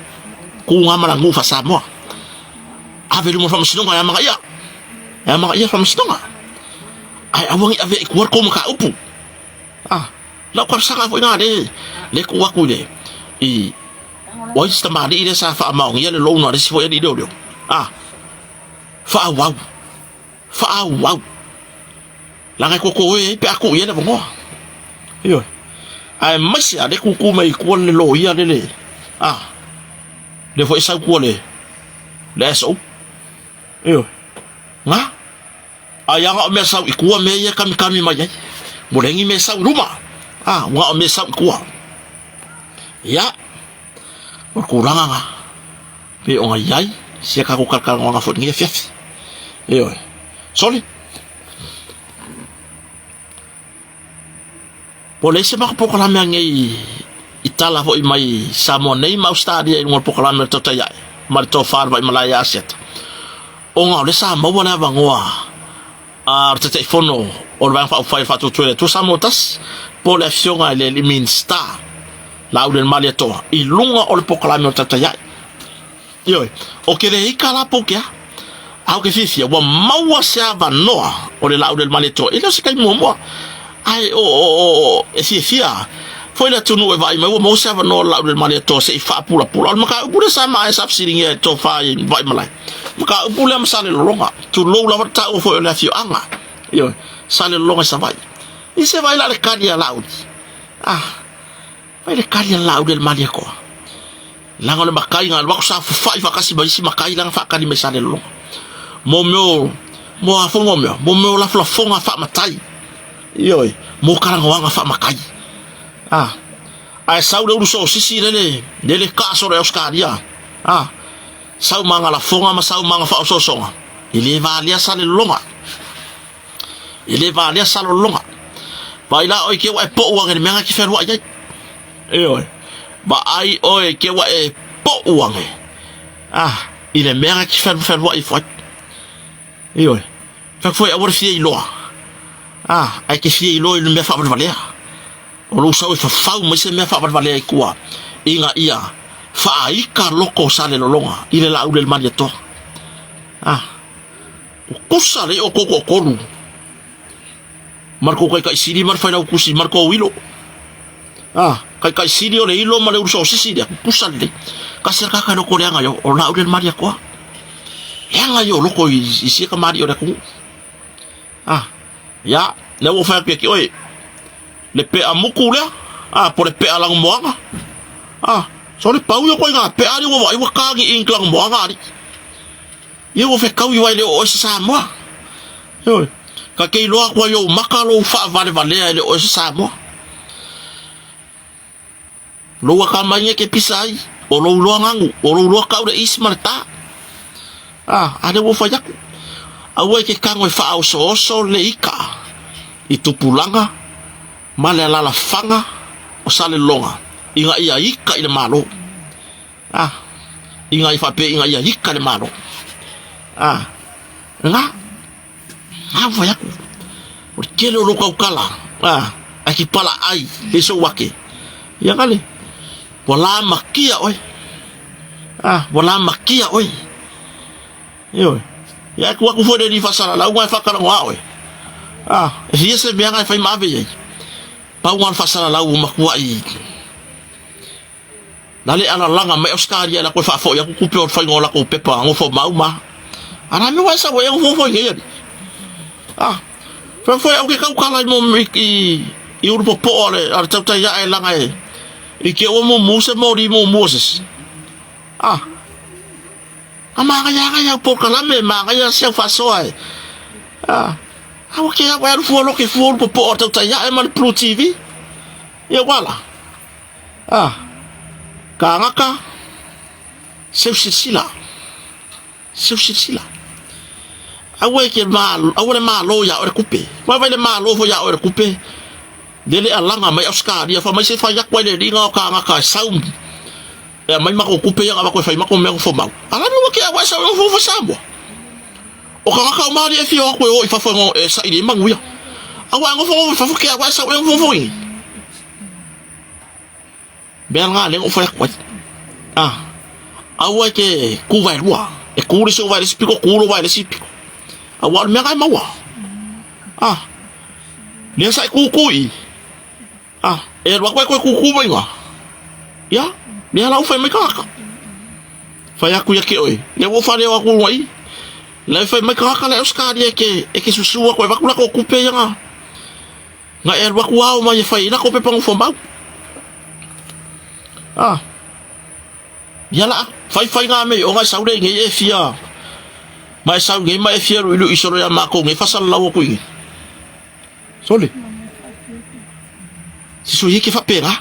ku ngama ngu fa sa mo ave lu mo fa msinonga ya manga fa msinonga ai awang ave ko ko ka upu la kwa sanga fo ngade le ko wa kule I wa sta ma de sa fa ma ngi le lo no de fo ya di do fa wow la ga ko pe aku ye le bo yo ai masi ade ku mai ko le lo ya le le fo sa ko le so yo nga aya nga me sa ku me ya kami ma ya mo lengi me sa ruma wa me sa kuwa ya kuranga nga pe o ngai se ka ko ka nga fo ngi fiafi yo soli polisi mak pokalame ngi itala fo mai samone ma stadi ngol pokalame to taya mar to far vai malaya set o nga le sa mo bona bangwa te telefono o va fa tu tu samotas por la acción al eliminsta la uden maleto I lunga o le pokalame to taya yo o ke le ikala pokia au ke fifia wa mawa sa va noa o le la uden maleto e lo se kai mo ai e fifia foi la tunu e vai mo sa va no la uden maleto se fa pula maka pura sama e sap siringe to fa vai malai maka pula masale longa tu lo la ta o fo la fio anga yo sale longa sa vai e se vai la cadia laudi vai le cadia laudi del maliako langa le makai ngal wak sa fa kasi ba si makai lang fa kali mesale longa mo afo mo la fonga fa matai yo mo karanga wanga fa makai ai sau de uso sisi dele kaso re oskaria sau manga la fonga ma sau manga fa ososonga ile valia sale longa ba ila oi ke wa po wang ni menga ki fer wa jai ba ai oi ke wa po wang ile menga ki fer wa ifat fa foi awor fi lo ai ke fi lo ile me fa ba valia o lo sau fa fa mo se me fa ba valia kuwa inga ia fa ika loko sale longa ile la udel manieto o kusale o koko kolu marco kai siri mar fa na kusi marco wilo kai siri o le ilo ma le uso sisi dia kusale kasir ka no ko leanga yo o la udel maria ko leanga yo loko isi ka mari o ku ya le wo fa ki oi le pe amuku le por le pe alang moanga so le pau yo ko nga pe ari wo vai wa ka ngi inklang moanga ari yo fe kau yo le o sa mo yo ka ke lo ko yo makalo fa vale le o sa mo lo wa ka manye ke pisai o lo ngangu o lo ka o ismarta ade wo fa yak awe ke kango fa o so le ika itupulanga male la fanga o sale longa inga ia ika ile malo inga ifa pe inga ia ika le malo nga voya ku o kele lo kala aki pala ai eso wake ya kale wala makia oi yo ya ku fo de di fasala la wa fa kala wa oi si ese bien ai fa ma be pa wan fasala la u makwa i dale ala langa me Oscar ya la ko fa fo ya ku pe o fa ngola ko pepa ngo fo mauma ana me wa sa wo ya fo nge fa fo ya ke ka kala mo i urpo po ale ar tauta ya e langa e ke o mo musa mo di mo moses ama ya po kala me ma ya se fa so ai awa ke ya wa fo lo ke fo urpo po tauta ya e man pro tv ya wala Kangaka sila awe ke mal awe malo ya ore kupe wa le malo fo ya ore kupe dele alanga mai Oscar dia fa mai se fa yak wa le dinga kangaka saum ya mai mako kupe ya ba ko fa mako me fo mau ala no ke wa sa fo sambo o kangaka ma dia fi o ko o fa fo sa ile mangu ya awa ngo fo ke wa sa fo ben nga le o fa kwa awa ke ku vai lua e ku ri so vai spiko ku ro vai spiko awa me ga mawa le sa ku i e wa kwa ku mai nga ya le la o fa me ka fa ya ku ya ke oi le wo fa le wa ku wai le fa me ka le Oscar ye ke e ke susu wa kwa ku la ko pe ya nga e wa ku wa ma ye fa ina ko pe pang fo mau yala fai nga me o nga saude nge e fia mai sau nge mai fia ru isoro ya mako nge fasal lawo ku nge sole si so yeke fa pera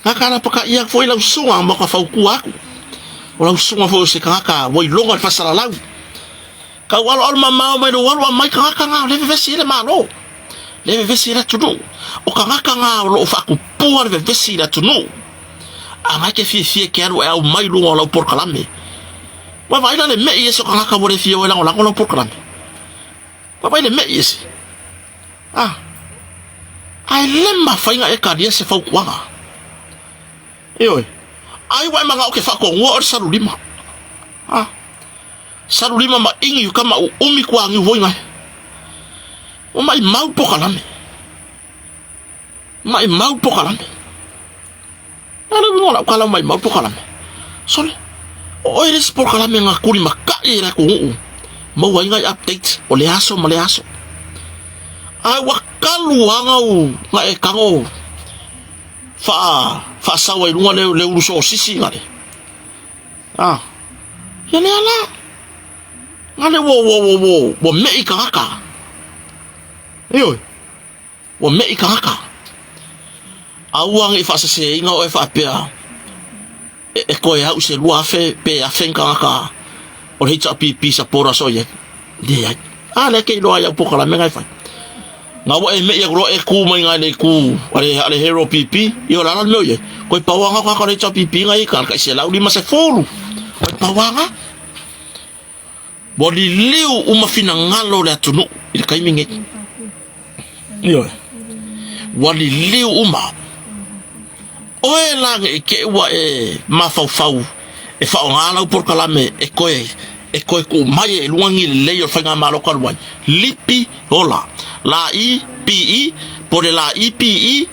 ngakana paka ia foi la sunga mo ka fau ku aku o la sunga fo se kaka voi longa fasal lawo ka wal al mama mai do wal mai kaka nga le vesi le malo le vesi la tudo o kaka nga lo fa ku puar le vesi la tudo anga ke fi ke aro e mai lu la por kalame wa vai la le me yeso kanga ka bore fi wala la ko por kalame wa vai le me yesi ai lemma fa nga e ka dia se fa kwa ai wa manga o ke fa ko ngo salulima salulima ma ingi kama umi kwa ngi voi ngai o mai mau por kalame ala no la kala mai mau pokala sole o ele por kala me ngakuri makai ra ku mo wa ngai update o le aso ma le aso ai wa kalu anga u nga e kango fa sa wa lunga le uruso sisi ngale ya le ala ngale wo me ikaka yo wo me ikaka awang ifa se inga o ifa pea e ko ya use lua fe pe a fenka ka o hita pipi sa pora so ye dia ale ke lo ya pokola me ngai fa nga wo e me ya ro e ku mai ngai le ku ale hero pipi yo la me ye ko pa wanga ka hita pipi ngai ka se la uli ma se folu ko pa wanga bodi liu uma fina ngalo le tunu ile kai mingi yo wali liu uma oe lang e ke ua e mafau e fa ngala por kala me e koe ku mai e luangi le yo fanga malo kalwai lipi hola la i pi por la i pi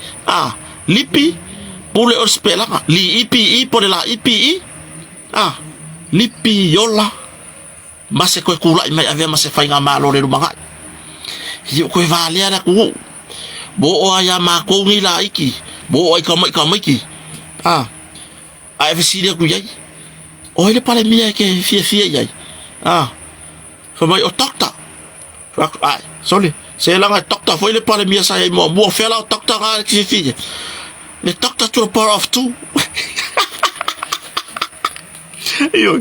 lipi por le ospela li i pi por la i pi lipi yola mas e koe ku la mai ave mas e fanga malo le lumanga yo koe vale ara ku bo o aya ma ko ngi la iki bo ai kamai ki ai visi ku yai o ele pale mia ke fia yai so mai o takta ai sole se la nga takta foi le pale mia sai mo fela o takta ga ki fia le takta to the power of 2 yo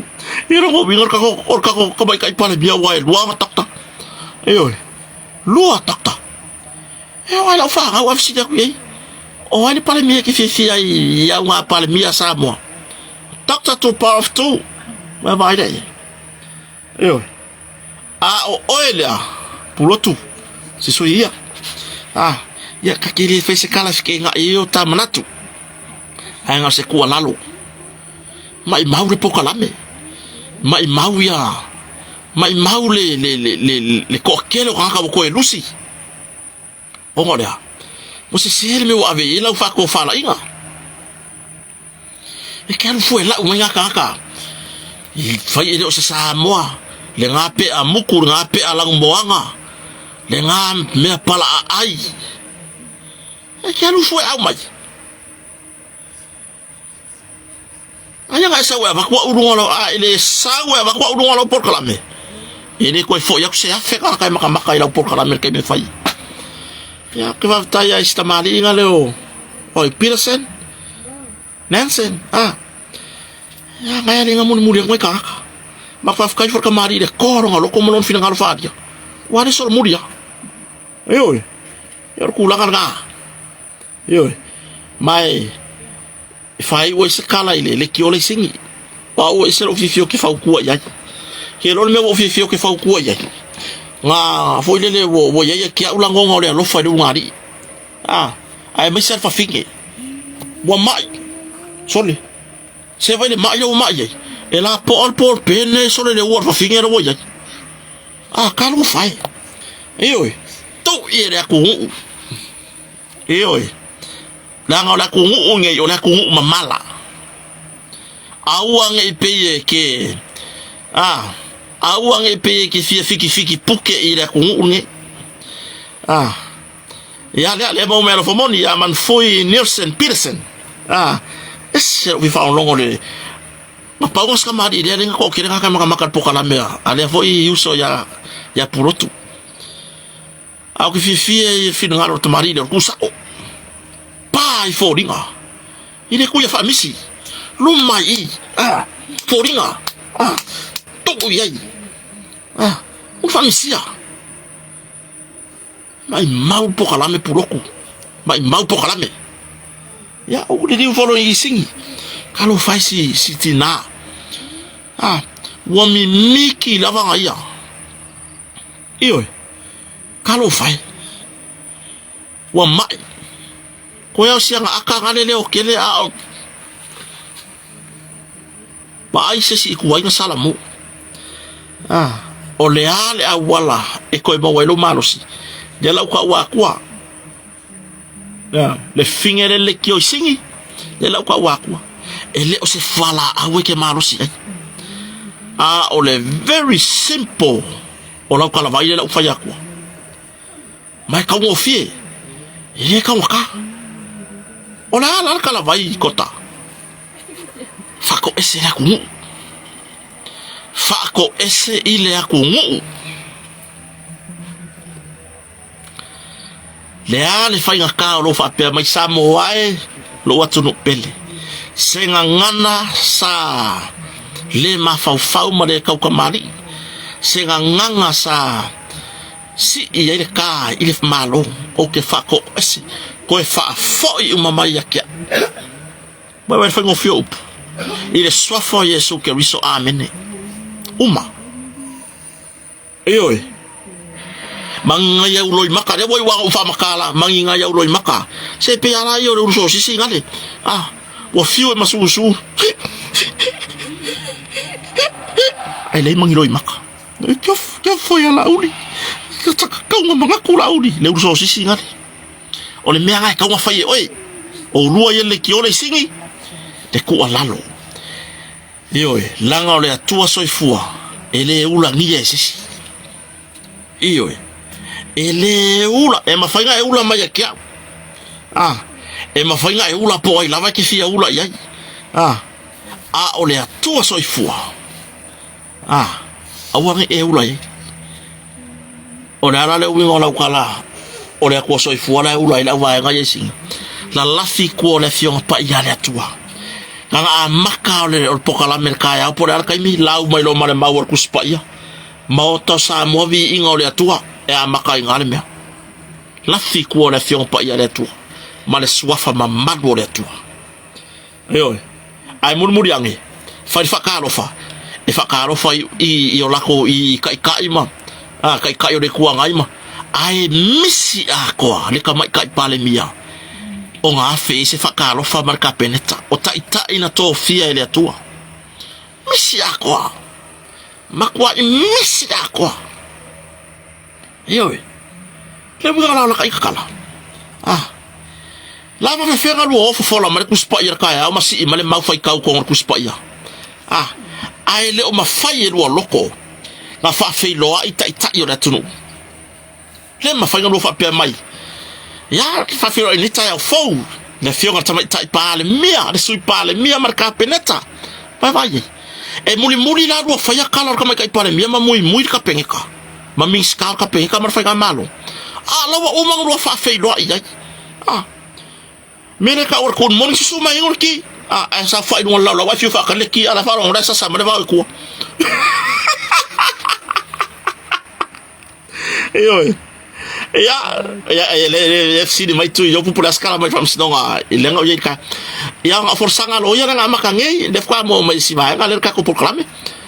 mo bingar ka ko mai kai pale mia wai lua takta lua takta wai la fa ga wa visi ku yai o ele pale mia ki fia ya nga pale mia sa mo takta to power of 2 ma vai dai o ele pulotu se so ia ya kakiri fese kala fike nga yo ta manatu nga se ku lalo mai mau le pokalame mai mau ya mai mau le kokelo ka ko e lusi o ngolea mo se sele me wa ve la fa ko fala inga e kan foi la uma ka fa ile o se sa moa le ngape a mukur ngape a lang moanga le ngam me pala ai e kan foi au mai anya ga sa wa ko urungolo ile sa wa ko urungolo por kalame ini ko foi ya se afe ka maka ila por kalame ke me fai ya que va a ya esta marinha leo oi Peterson Nansen ya ngaya linga mun muri ngoi kaka ma fa fikai for kamari de koro ngalo ko mon fina ngalo fadia wari sol muria yo ku la nga yo mai fai o se kala ile le ki o le singi pa o se o fifio que fa ku ya ke lo me o fifio que fa ku ya nga foi le wo ya ke ula ngonga le lo fa de ngari ai me ser fa finge wa mai sole se vai le mai o mai e la por pene sole le wo fa finge ro ya kalu fai to ire ku la nga la ku nge yo la ku mamala awang e peye ke awang e peye ke fiki puke ire ku nge ya le mo mero fomoni ya man foi Nielsen Peterson esse vi fa un longo le ma pagos kamari de ringa ko kire ka maka pokala mea ale foi uso ya purotu au ke fi ngalo to mari de kusa pai foringa ile ku ya famisi lumai foringa to yai un famisia mai mau pokala me puroku mai mau pokala me ya o de follow isingi kalo fai si tina wami miki lava ya kalo fai wa mai ko ya sia aka ngale o kele ba ai se si ku ai na salamu o le ale awala e ko mo welo malusi de la kwa le fingere le kio singi de la kwa ele o se fala awe ke malusi o le very simple o lau kalavai le lau whai akua mai kau ngō fie i e kau waka o le ala kalavai kota whako ese le aku ngu whako ese i le aku ngu le a le whai ngaka o lo whapea mai sa mo wae lo atunu pele se ngana sa le mafau ma le kau kamari se nganga sa si i le ka i le malo o ke whako ese ko e wha foi umamai akia mai wai whango fio upu i le swafo Yesu ke riso amene uma eoi mangai au loi maka le wai wa ufa makala mangai au loi maka se pe ala yo le uso sisi ngale wa fio e masusu ai le mangi loi maka ke foi ala uli kau ngama kula uli le uso sisi ngale o le mea ngai kau ngafai oi o lua ye le ki o le singi te ku alalo ioi langa o le atua soifua ele ula ngie sisi ioi ele ula e mafainga e ula mai kia e mafainga e ula po ai lava ke fia ula iai o le atua soifua awangi e ula iai o le ara le uinga o lau kala o le akua soifua la e ula i lau vaenga iai singa la lafi kua o le fionga pa ia le atua nganga a maka o le pokala merka ya po le ara kaimi lau mai lo mare mau orkus pa ia maoto sa movi inga o le atua e a maka inga le mea lafi kua o le fionga pa ia le atua ma le suafa mamadu o le atua eoi ai murmuri ange fai whakarofa e whakarofa i o lako i kai ma kai o le kua ngai ma ai misi a koa le ka mai kai pale mia o ngā whi se whakarofa marka peneta o tai na tō fia e le atua misi a koa makua i misi a koa eoi le mga lau laka i kakala lava me whenga lua ofu fola mare kuspa ia kaya o masi i male mau whai kau konga kuspa ia ai le o mawhai e lua loko ngā whawhi loa i tai o le atunu le mawhai ngā lua whapea mai ia whawhi loa i nitai au fau le whionga tamai tai pāle mia le sui pāle mia marka peneta vai e muli la lua whai akala ka mai kai pāle mia ma mui ka pengeka ma mings ka pengeka mara whai ka malo lawa o mga lua whawhi loa i ai mene ka ora kon moni su mai ngor ki sa fai no la wa fiu fa ka le ki ala fa ora sa me va ku le FC di mai tu yo pu la scala mai fam sinonga ile nga ye ka ya nga forsanga lo ya nga makangi de kwa mo mai si vai nga le ka ko proclame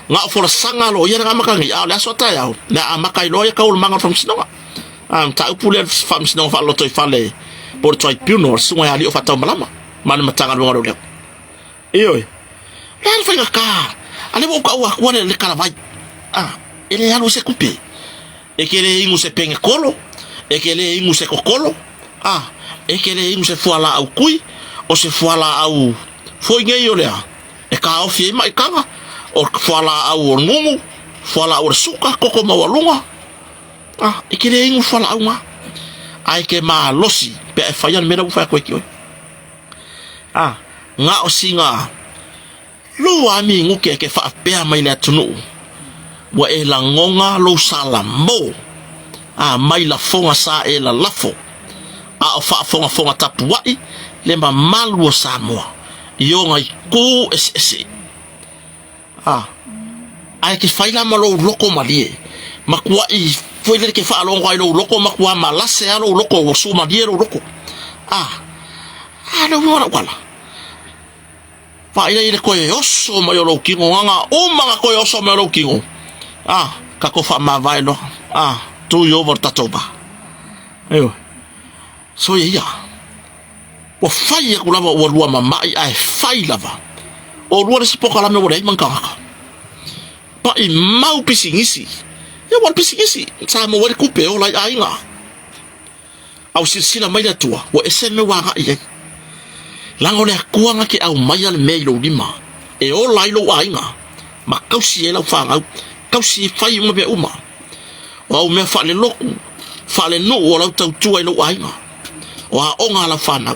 nga forsanga lo ya nga makangi la sota ya la makai lo ya ka ul manga fam sinonga ta pu le fam sinonga fa lo to fa le por toi piuno sunga ali o fatau malama mana matanga lo ngaro ioi la fa ka ale bo ka wa le kala vai ele ya no se kupe e que le ingu se penge kolo e que le ingu se kokolo e que le ingu se fuala au kui o se fuala au foi ngai o lea e ka o fie mai kanga o fuala au ngumu fuala au suka koko mawalunga e que le ingu fuala au nga ai ke ma losi pe fa yan mera fa ko ki nga o singa lu ami ngu ke fa pe mai le tunu wa e la ngonga lo salamo mai la fonga sa e la lafo o fa fonga tapuai le malu o Samoa yo ngai ku ese ai ke faila malo loko malie makua i foi le ke fa longo ai lo loko makua malase alo loko o su malie lo loko lo wala fa ile ko e oso mai lo kingo nga o manga ko e oso mai lo kingo ka ko fa ma vai lo tu yo vorta toba so ya o fai ko lava o lua mama ai fai lava o lua se poka la me wora manka pa i mau pisingisi e wa pisingisi sa mo wora kupe o lai ainga au silsila mai la tua o ese me wa ai lango le kuanga ke au mai al me lo lima e o lai lo ainga ma kausi ela fanga kausi fai mo be uma o me fa le loku fa le no o la tau tua i lo ainga o a onga la fana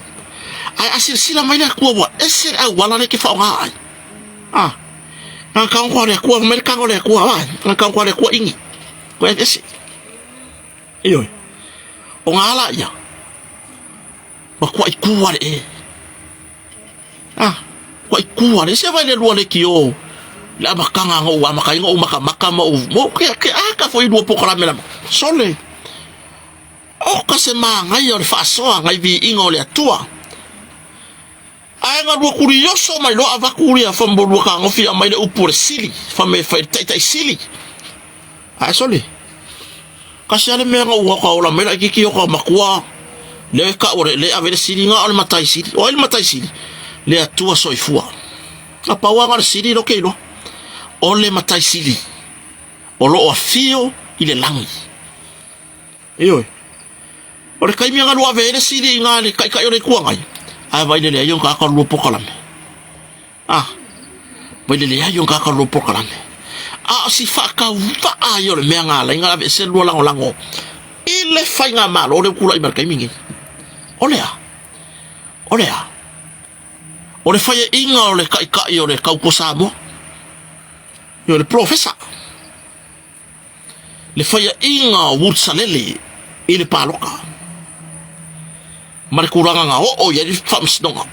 ai asir sila mai na kuwa ese a wala le ke fa nga ai na ka ko le kuwa me ka ko le kuwa ai na ka ko le kuwa ingi ko ese iyo o nga ala ya ma kwa kuwa le kwa kuwa le se vai le lo le ki o la makanga ngo wa makai ngo maka mo ke aka foi do pokora mela sole o ka se manga yo fa so ngai vi ingo le tua ai nga do curioso mai lo ava curia fa mbo ka ngo fi mai le upor sili fa me fa tai sili ai sole ka se ale me ngo ka ola mela ki yo ka makua le ka ore le ave le sili nga o matai sili o le matai sili le atua soifua apa wa sili lo ke lo o le matai sili o lo afio i le langi iyo o le kaimi anga lua vele sili nga le kai o le kuangai ai vai le ayon ka ka lupo kalame vai le ayon ka ka lupo kalame si fa ka va ayo le menga la nga ve se lo lango ile fai nga malo o le kula i mar kaimi o le fai inga o le kai o le kaukosamo yo le professor le faya inga wutsalele ile paloka mare kuranga nga o ya di fams donga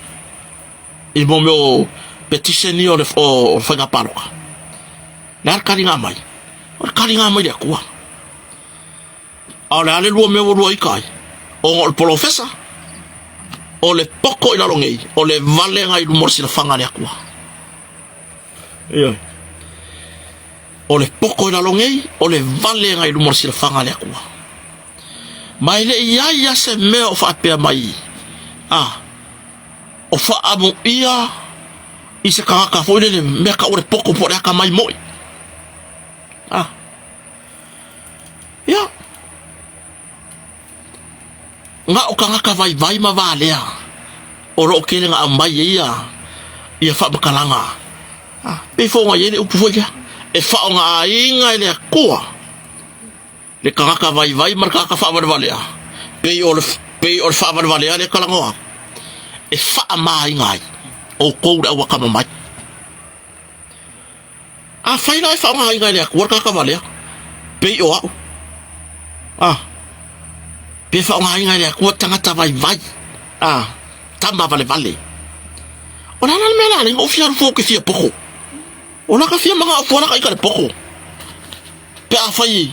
il bombe petition ni o le fanga paloka lar kalinga mai le kwa ala le lo me wo ikai o le professor o le poko ila longei o le vale nga i morsi la fanga le kwa o le poko ina longei o le vale ngai lu morsi le fanga le akua mai le ia se me o fa pe mai o fa amu ia i se ka fo le me ka o le poko po le ka mai moi ya nga o ka vai ma vale o ro ke nga mai ia fa bakalanga pe fo nga yele upu fo e fa nga inga le koa le kaka vai marka ka fa vale pe o fa vale le kala ngoa e fa mai ngai o ko da wa kama mai fa ina fa nga inga le koa ka vale pe o pe fa nga inga le koa tanga vai tamba vale ona na mena le o fiar fo ke fia poko ona ka fia manga fo na ka ikale poko pe afai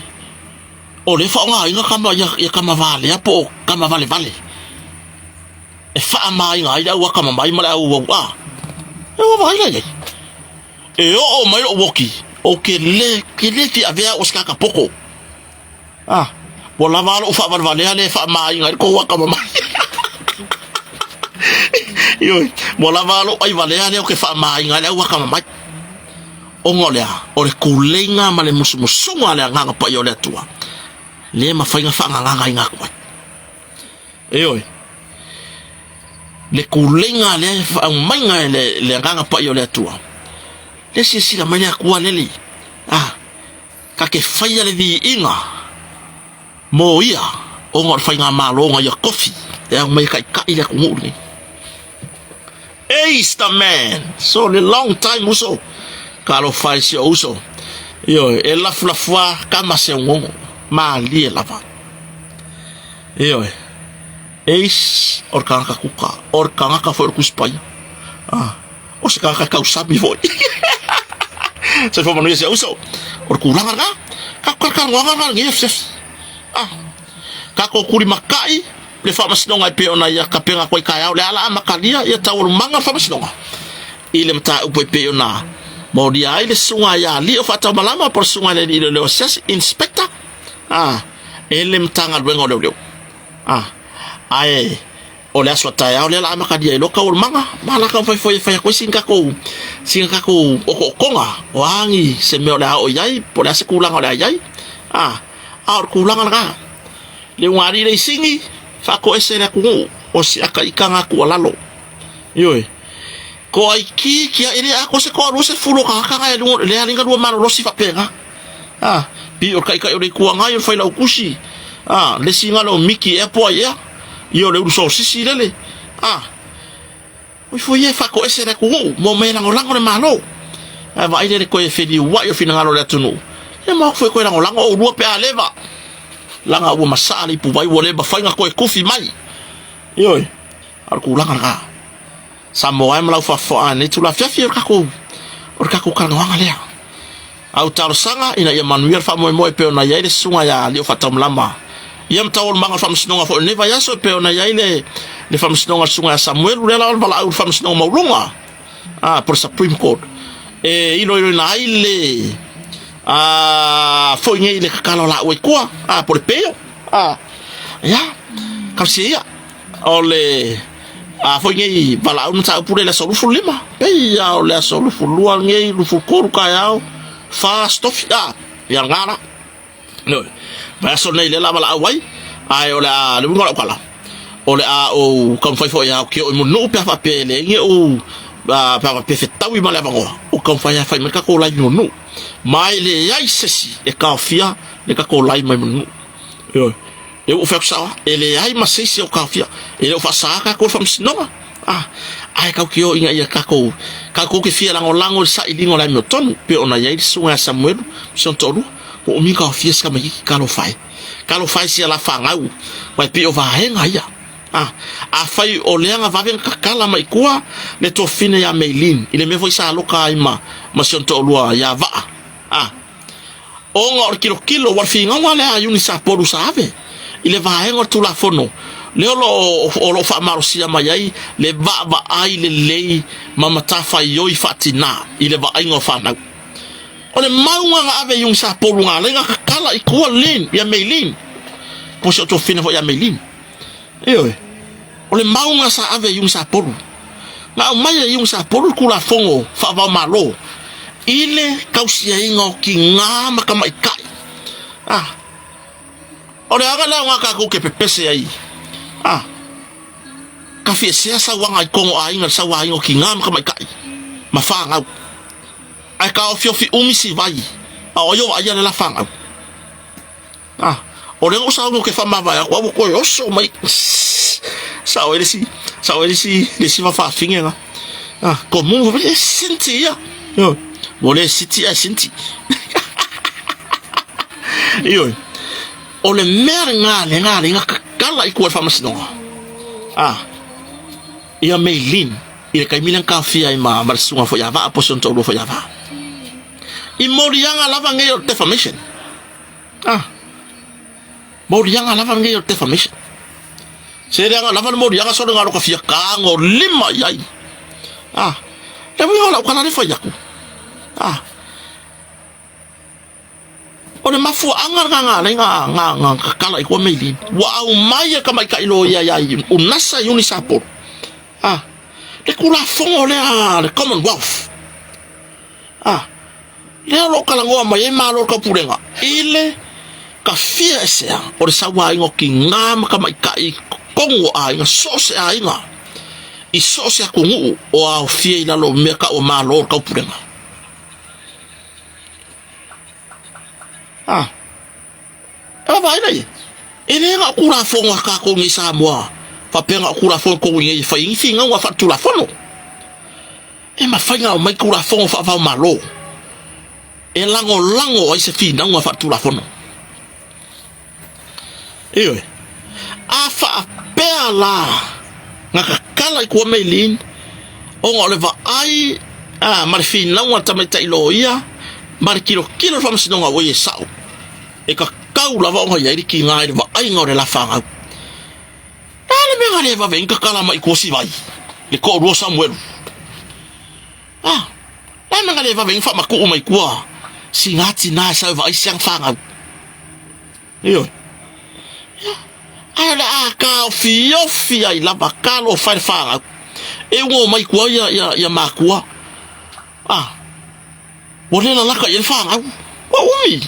o le fa nga inga kama ya kama vale apo kama vale e fa mai nga ida wa kama mai mala wa e wa vai le e o mai o woki o ke le fi avea o ska ka poko bola valo o fa vale ale fa mai nga ko wa kama mai yo bola valo ai vale ale o ke fa mai nga wa kama mai o ngolea o le kulenga ma le mususunga le nganga pa yo le tua le ma fainga fanga nganga inga kwa le kulenga le manga le nganga pa yo le tua le si la mania kwa le ka ke faia le vi inga mo ia o ngor fainga malo nga ya coffee e mai kai ile ku nguri the man so le long time also kalo fai si uso yo e la fua kama se ngongo ma li la va yo or kanga kuka or kanga ka for kuspai o se kanga ka usabi voi se fo manu se uso or kuranga ka nganga ngef ka ko kuri makai le fa masnonga pe ona ya kapenga ko kaya le ala makalia ya tawur manga fa masnonga ile mta upo pe ona mo dia ile sunga ya li o fata malama por sunga le le ses inspector ele mtanga lwengo le ai o le aswata ya o le la makadia lo ka ur manga mala ka fa ko singa ko o konga wangi se me o la o yai por la sekula o la yai or kulanga nga le ngari le singi fa ko ese la ku o si aka ikanga ku lalo yo ko ai kia ele ako se ko ro se fulo ka ka le alinga do maro rosi fa pega pi o kai o le kuanga yo fai la ukusi le singa lo miki e po ya yo le uso sisi le o foi fa ko ese na ko mo me lango le malo va ile ko e fedi wa yo fina ngalo le tunu e mo foi ko lango o ru pe aleva langa o masali pu vai wole ba fai nga ko e kufi mai yo ar ku langa Samoa e malau fafoa ne tu la fiafi o kako kalanga lea au talo sanga ina ia manuel fa mo pe ona ia le sunga ya le fatam lama ia mtawol manga fam sinonga fo ne va ya so pe ona ia le fam sinonga sunga Samuel le la bala au fam sinonga maulunga por Supreme Court ilo na ile foi ngai le kakalo la o kwa por peo ya kausia ole foi ngai bala un sa pure la solu fulima pe ya o la solu fulua ngai lu fukoru ka ya fa stofia ya ngara no ba so nei le la bala wai ai o la lu ngora kala o le o kam fai fo ya ke o no pe fa pe le nge o pa pe fetawi mala bango o kam fai fai merka ko la no mai le ya sesi e ka fia le ka ko lai mai no yo eu fa sa ele ai ma sei se o ka fia ele fa sa ka ko fam sinonga ai ka kio inga ia ka ko ke fia lango sa ilingo la mi tonu pe ona ia sunga Samuel son toru o mi ka fia ska mai ka lo fai si ala fangau mai pe o va henga ia a fai o leanga va ven ka kala mai kua le to fine ya Meilin ile me foi sa loka ima ma son toru ya va o ngor kilo war finga wala uni sa poru sa ave ile va henga tu la fono le lo fa marosia mai le va ai le mama tafa yoi fatina ile va ai ngofa na ole maunga ave yung sa polunga lenga kala ikua len ya Meilin po so to fina fo ya Meilin ole maunga sa ave yung sa polu na mai yung sa polu kula fongo fa va malo ile kausia ingo ki ngama kama ikai ole aga la ngaka ko ke pepese ai ka fie sia sa wanga kongo ai ngal sa wa ingo ki ngama kama ikai mafanga ai ka ofio umisi vai o yo ai la fanga ole ngo sa ngo ke fa ma vai ko ko yo so mai sa o ele si va fa finga como vo le sentia yo vole siti a senti yo ole mer nga kala iko fa masino ia Meilin ile kai milan ka fia ma marsunga fo ya va poson to fo ya va imorianga lava ngai defamation morianga lava ngai defamation serianga lava morianga so ngalo ka fia ka ngo lima yai le wi hola kana le fo yaku ole mafu anga nga kala iko Meilin wa au mai ka mai ka ilo ya unasa yuni sapo le kula fongo le Commonwealth le lo kala ngo mai malo ka purenga ile ka fia sea ole sawa ngo kinga ka mai ka i kongo nga sose nga i sose kungu o au fia ila lo meka o malo ka purenga vai dai ele nga kura fongo ka ko ngi Samoa fa penga kura fongo ko ngi fa inga wa fa tula fono e ma fa nga mai kura fongo fa malo e lango ai se fina wa fa tula fono fa pela nga kala ko Meilin o ngole va ai mar fina wa tameta iloia mar kilo fa msinonga wo yesau e ka kau lava o ia ki ngai va ai ngore la fanga ale me ngare va ven ka kala mai ko si vai le ko ro Samuel la me ngare va ven fa ma ko mai kwa singati na sa va ai sang fanga ala ka fi ai la ba ka lo fa fanga e ngo mai kwa ya ma kwa wole la ka ye fanga wa umi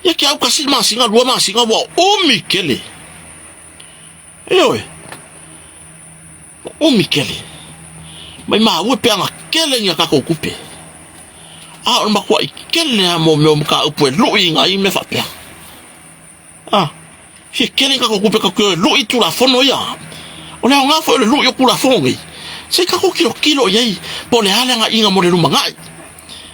ya ki au kasi masinga wa umi kele umi kele mai ma ua peanga keleng ya ka ko kupe a on makwa ikele mo me ka upu lui nga I me fa pea fi keleng ka ko kupe ka ko lui tu la fono ya o le nga fo le lui ku la fongi se ka ko kilo ye po le ala nga inga mo le lumangai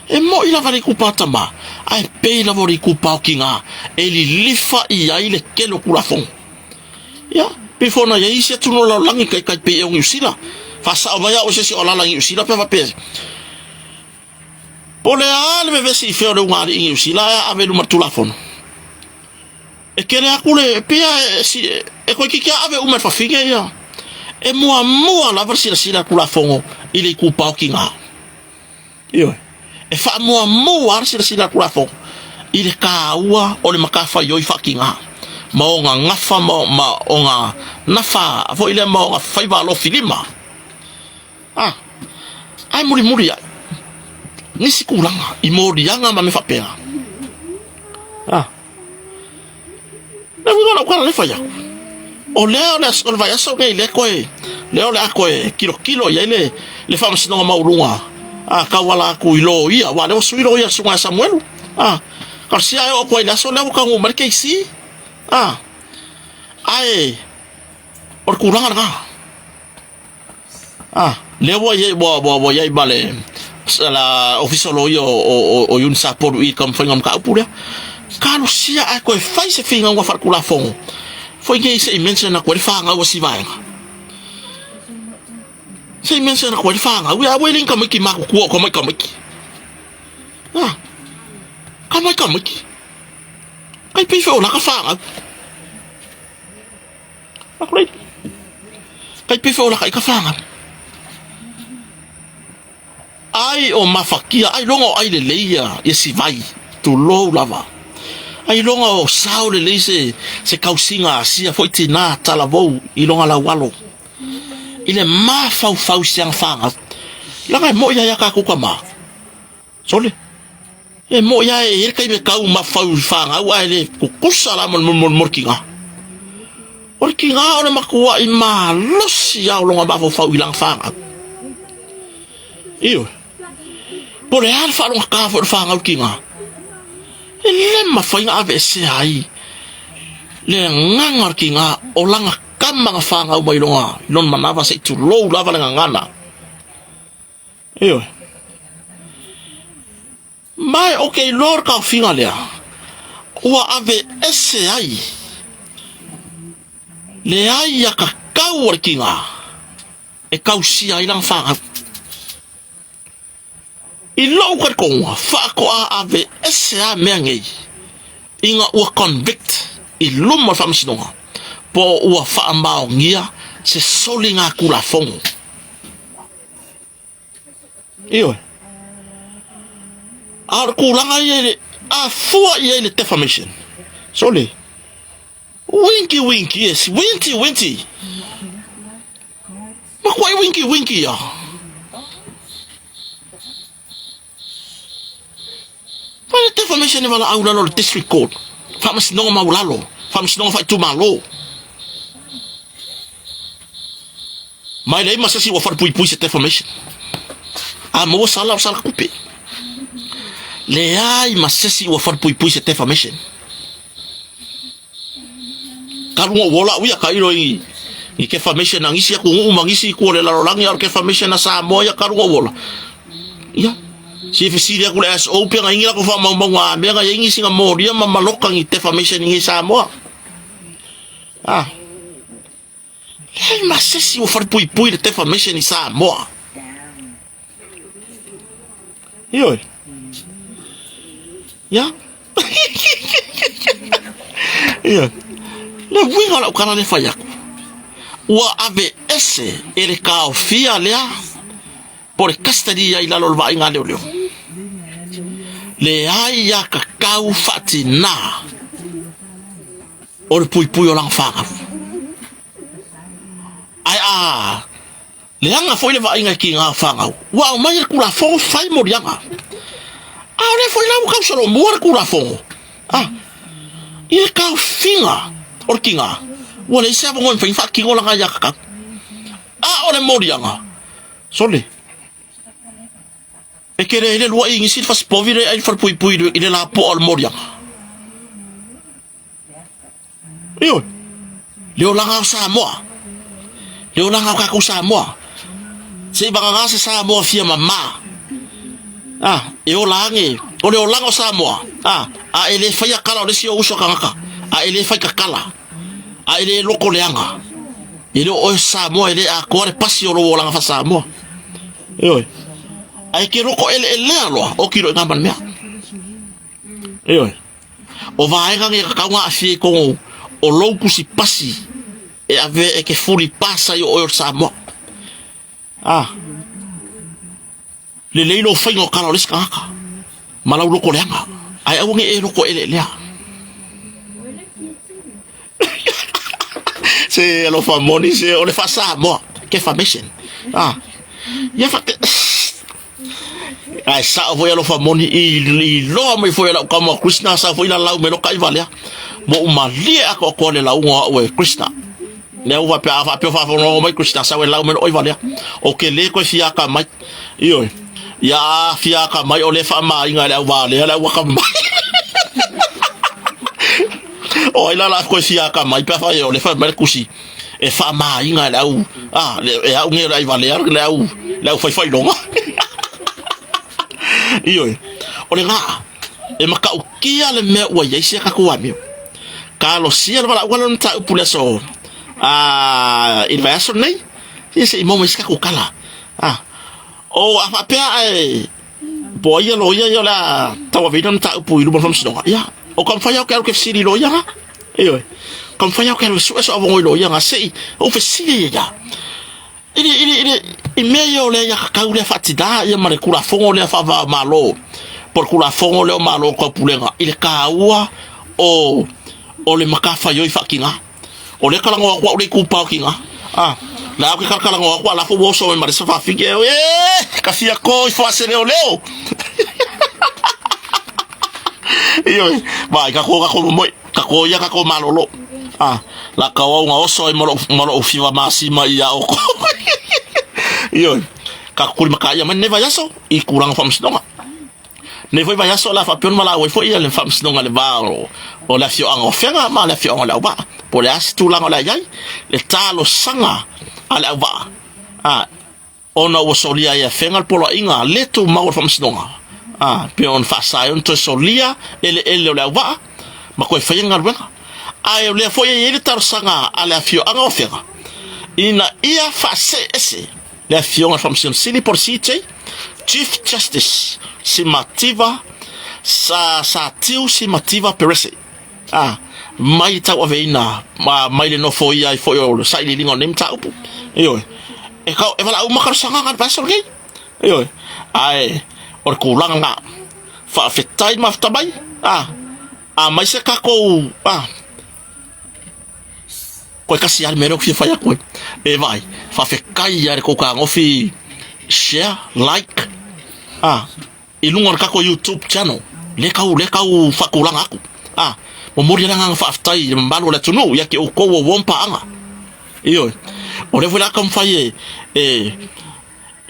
e mo ila vale ku patama ai pe la vori ku pa kinga e li lifa I ai le kelo ku la fong ya pe fona ye ise tu no la langi kai kai pe e ngi usila fa sa o ya o se si o la langi usila pe va pe Ole ale me vesi feo de ngari ingi usila ave lu matula fono. E kere akule pia si e ko kiki ave uma fa finga ya. E mua la versi la kula fongo ile ku pa kinga. Yo. E fa mua si la kula fongo. Ile ka ua ole makafa yo fa kinga. Ma onga ngafa ma onga nafa vo ile ma onga faiva lo filima. Ai muri ya. Nisi kulanga imodi yanga ma me fa pena na ngona kwa le faya o le vaya so ke le ko le kilo ya le fam sino ma urunga ka wala ku ilo ia wa le suilo ia sunga Samuel ka sia o ko ila so le ka ngo marke isi ai or kulanga le wo ye bale la official o yun sa por I kam fingam ka pura kanu sia ai ko fai se finga wa far kula fong foi que se imensa na ko fa nga wa si vai se imensa na ko fa nga we link kam ki ma ko ko kam ki kam ki ai pe fo la ka fa nga aklai kai pe fo la ka fa nga ai o mafakia ai longo ai le leia e si vai tu lo lava ai longo o sao le leise se kausinga sia foi tina talavou I longa la walo ile ma fau siang fanga langa mo ya ka ku kama sole e mo ya e kai me kau ma fau fanga wa le ku kusala mon morkinga orkinga ona makua I ma losia longa ba fau ilang fanga iyo por el falo ka for fanga kinga le ma fainga ave se ai le ngangar kinga olanga kama fanga mai longa non manava se tu lo lava nga ngana iyo mai okay lor ka finga le wa ave ese ai le ai ya ka kau kinga e kausi ai lang fanga I lau ka konga fa ko ave esa mengi inga ua convict I luma fam sinonga po ua fa ambao ngia se solinga kula fongo iyo ar kulanga yele a fua yele defamation soli winky yes winty ma kwai winky ya Para defamation ni wala aula lo district court. Famas no maulalo. Famas no fa tu malo. Mai lei masasi wa far pui se defamation. Mo sala kupe. Le ai masasi wa far pui se defamation. Karu wola uya kairo I defamation ngisi ku ngisi ku le la langi ar defamation na sa moya karu wola. Ya si fisi dia kule as open nga ingira ko fa mangwa be nga ingi singa moria mamaloka ngi defamation ngi Samoa hey masesi o far pui de defamation ni Samoa yo ya ya le winga la kana le faya wa ave ese ele ka ofia lea por custody ya ila lolva inga leo le ai ya kakau fatina or pui o lang fanga ai le anga foi le va inga kinga fanga wa mai kula fo fai mo yanga le foi la ka solo mo kula fo il ka finga or kinga wala isa bo ngon fa kinga la ya ka ole mo yanga sole e kere ele lua ingi sil fas povire ai far pui ile la po al moria iyo leo langa Samoa leo langa ka ko Samoa se banga se Samoa fia mama e o lange o leo langa Samoa a ele fai kala o si o uso kanga a ele fai kala a ele loko leanga ele o Samoa ele a kore pasi o lo langa fa Samoa iyo ai ke roko ele alo o kilo ngaban mea iyo o vai ngang ka nga afi ko o louku si pasi e ave e ke furi pasa o Samoa le leilo fai ngo kala o skaka malau roko leanga ai au nge e roko ele lea se lo fa moni se o le fa Samoa ke fa mission ya fa ai sa foi lo fa moni i lo mai foi la kama Krishna sa foi la lau me lo kai valea mo umalia ko le la unga o Krishna le uva pe fa no mai Krishna sa lau me lo oi valea o ke le ko fia ka mai io ya fia ka mai o le fa mai nga le vale la wa ka mai o la ko fia ka mai pe fa o le fa mai kusi e fa mai nga la u le au nge la valea la u fa longa iyo ole nga e maka ukia le me wa yesia ka ko ami kalo sia wala wala nta puleso il va so nei ese mo meska ko kala o apa pe boya lo ya la tawa vida nta pu ilu bon so ya o kom fa ya ke siri lo ya iyo kom fa ya ke so avon lo ya sei o fe siri ya il meglio le ya kaule fatida ya mare kula fongo le fa va malo por kula fongo le malo ko pulenga il kaua o le makafa yo fakinga o le kala ngo kwa le kupa kinga la ko kala ngo kwa la fo bo so me mare sa fa fike ka fia ko fo asere o leo iyo vai ka ko mo ka ko ya ka ko malo lo la kaua nga oso malo o fiwa masima ya o iyo ka kul makaya man ne vayaso I kurang fam snonga ne foi vayaso la fa pion mala we foi le fam snonga le baro o la fio ang ofenga ma la fio ang la ba po le as tu lang la yai le talo sanga ala ba ona o solia ya fenga polo inga le tu ma fam snonga pion fa sa on to solia ele la ba ma ko fenga ba ai le foi ele tar sanga ala fio ang ofenga ina ia fa se ese la fiona famsion sili por site Chief Justice Simativa sa tiu Simativa Perese mai tau aveina mai le no foi ai foi o sai lingo nem tau io e ka e vala uma sanga kan pasor gay io ai or kulang na fa fetai maftabai mai se ka ko ko kasi al mero fi fa ya ko e vai fa fe kai ya ko ka ngofi share like ilungon ka ko YouTube channel le ka u fa ko lang aku mo mori lang fa aftai mbalo la tunu ya ke ko wo wompa anga iyo o le vola kam fa ye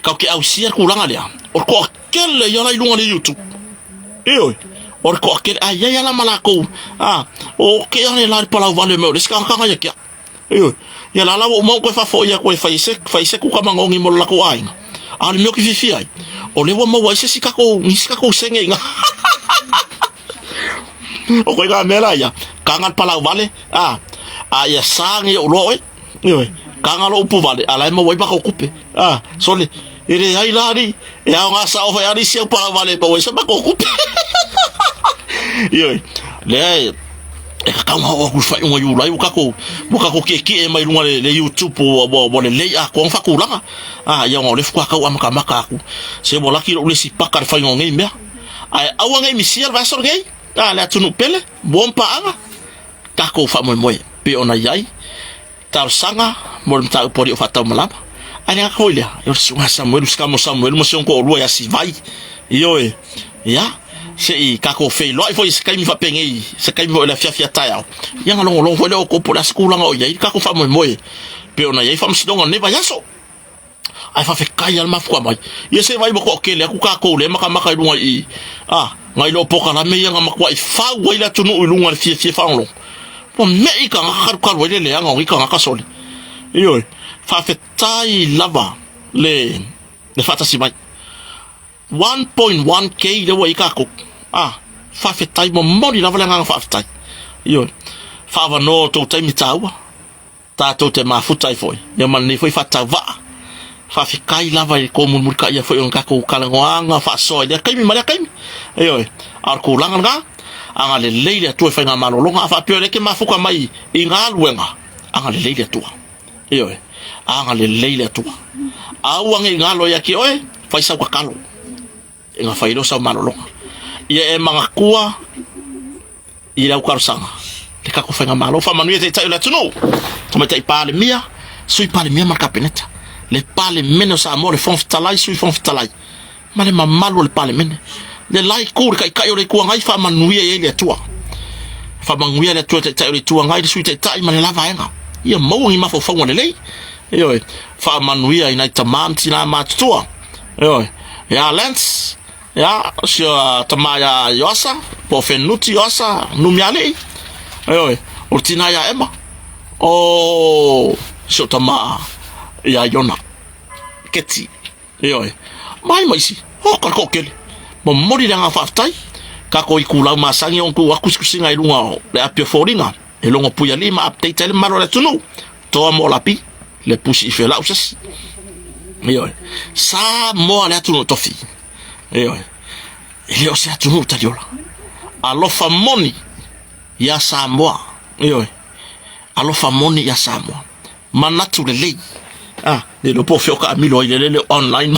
ka ke au sia ko lang alia o ko kel ya la ilungon YouTube iyo o ko kel ya la malako o ke ya la pala vale me o ska ka ya ke iyo ya la o mo ko fa fo ya ko fa ise ku ka mangongi mo la ko ai al meu que vivi ai o le mo wa ise sika ko senge nga o ko ga mela ya kangan pala vale ya sang yo lo yo kangan lo pu vale ala mo wa ba ko kupe so le ire ai la ri ya nga sa o ya ri si pala vale ba wa sa ba ko kupe yo le ka mo ko fa un yo lai ka ko ke mai lunga le YouTube bo le ko fa ku langa ya ngo le fa ka wa maka ku se bo la ki le si pakar fa ngo ngi me ai awa ngi misial va sor gay la tunu pele bom pa anga ka ko fa mo pe ona yai tar sanga mo ta po ri fa ta malapa ani ka ko le yo sunga Samuel mo se ko lo ya si vai yo ya sei kako fe lo foi skai mi fa pengi skai mo la fia taya yang long foi lo ko pola skula ngo ya kako fa mo pe ona ya fa msidonga ne va yaso ai fa fe kai al mafu mai ia se vai ko ke le ku ka ko le maka lunga I ngai lo poka la me nga makwa I fa wai la tunu lunga fie fa lo po me I ka ka wai le nga ngi ka soli io fa fe tai lava le fata si mai 1.1k le wai ka ko fa fe tai mo mori lava nga fa tai io fa va no to tai mi tawa ta to te mafuta I foi ia man ni foi fa tava fa fikai lava I ko mun ka ia foi on ka ko kalangoanga fa so ia kai mi mala kai io ar ko langa nga anga le leile tu fa nga malolonga fa pio le ke mafuka mai I nga luenga anga le leile tu io anga le leile tu au anga nga lo ia ki oe fa isa ka kalo nga fa ilo sa malolonga ia e manga kua ila ukarsanga le ka ko fa nga malo fa manu te tai la tuno to mai tai pale mia sui pale mia marka peneta le pale meno sa amore fon fitalai sui fon fitalai ma le mamalo le pale mene le lai ko kai ore ku ngai fa manuia ele tua fa manuia le tua tai ore tua ngai sui tai ma le lava enga ia mo ngi ma fo le lei io fa manuia ina tamanti na ma tua io ya lens ya sio tamaya yosa po fenuti yosa numiale io urtina ya ema sio tama ya yona keti io mai si ko kele mo mori nga faftai ka ko ikula masangi on ko akuskusinga ilunga le apio foringa elongo puya lima update le maro le tunu to mo lapi le pushi fe la usas io sa mo le tunu tofi io ile o se tunu tadiola alo famoni ya Samoa io alo famoni ya Samoa manatu le lei le lo po fioka milo ile online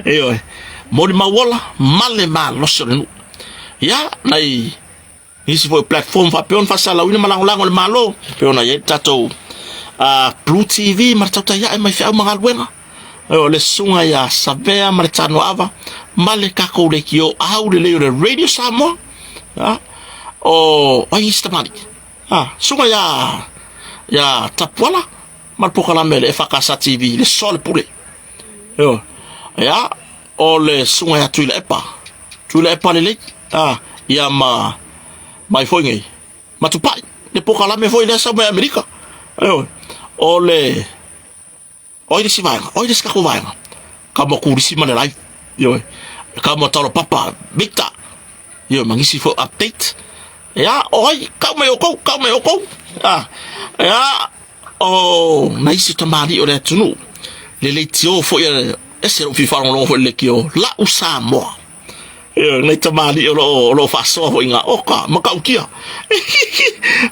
io mori mawala male ma losonu ya nai isi foi platform fa peon fa sala wina malangolango le malo peona ye tato Blue TV martauta ya mai fa mangalwenga le sunga ya sabea martano ava male ka ko le kio au le radio Samoa ai stamani sunga ya tapwala malpoka la mele fakasa TV le sol poulet ya le sunga ya tuile epa le ya mai foi ngai matupai le poka la me foi le sa Amerika le oi si vai oi ska ko vai kama kurisi mane live kama talo papa bigta mangisi fo update ya oi kama yoko ya naisi tamari ore tunu le tio fo ya ese fi fa lo fo le kio la usamo nei tamari lo fa so fo inga oka makaukia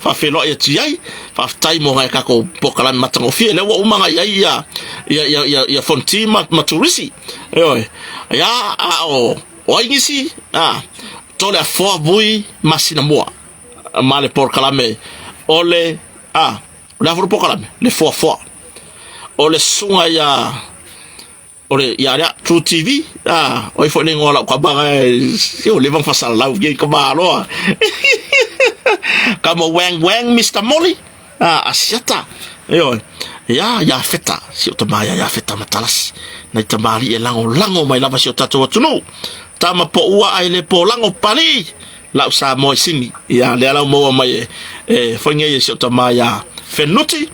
fa felo ya tiai fa tai mo ga ka ko pokala matango fi le wa umanga ya fonti maturisi ya ingisi tole fo bui masina mo male pokala me ole la fo pokala me le fo ole sunga ya ole ya True TV oi fo nengo la ka ba yo le van fasal la ge ka ba lo kama wang Mr. Molly asiata yo ya feta si otamaya ya feta matalas na tamari e lango mai lava si otato tunu tama po ua ai le po lango pali la usa mo sini ya le ala mo mai fo nge si otamaya fenuti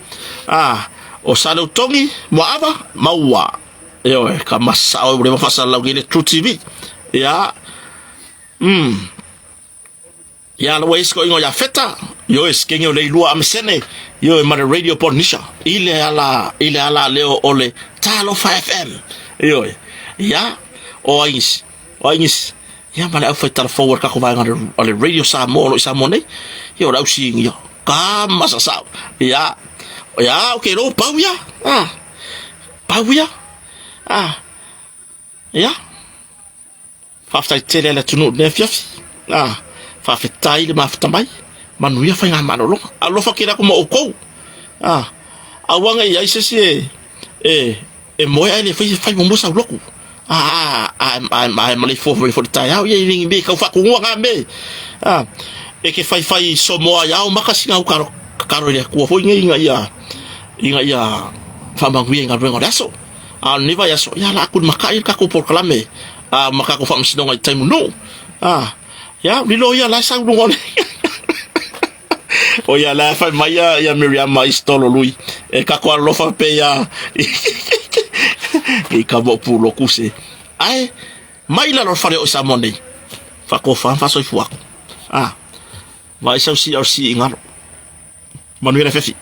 o salo tongi mo ava maua yo kama sao le fasa la gele True TV ya ya lo wais ko ya feta yo es kenyo le lua amsene yo ma radio pornisha ile ala leo ole talo 5FM yo ya oins ya mala au feta forward ka ko va ole radio Samoa ne yo la usi yo kama sa ya okay lo pauya ya fafta tele la tunu ne fiafi fa fetai le mafta mai manuia fa nga manolo alo fa kira ko mo ko awanga ya ise moya le fa mo sa loku I'm only for the time ya ring be ka fa ko nga me ke fa so mo ya o makasi nga karo le ko fo inga ya fa manguia nga rengo daso ni va ya so ya la ku makai ka ko por klame maka ko fam sinonga time no ya lilo ya la sa ngone o ya la fa maya ya Miriam maistolo lui e ka ko lo fa pe ya e ka bo pu lo kuse ai mai la lo fa o sa money fa ko fa so fu vai sa si ngalo manuela fefi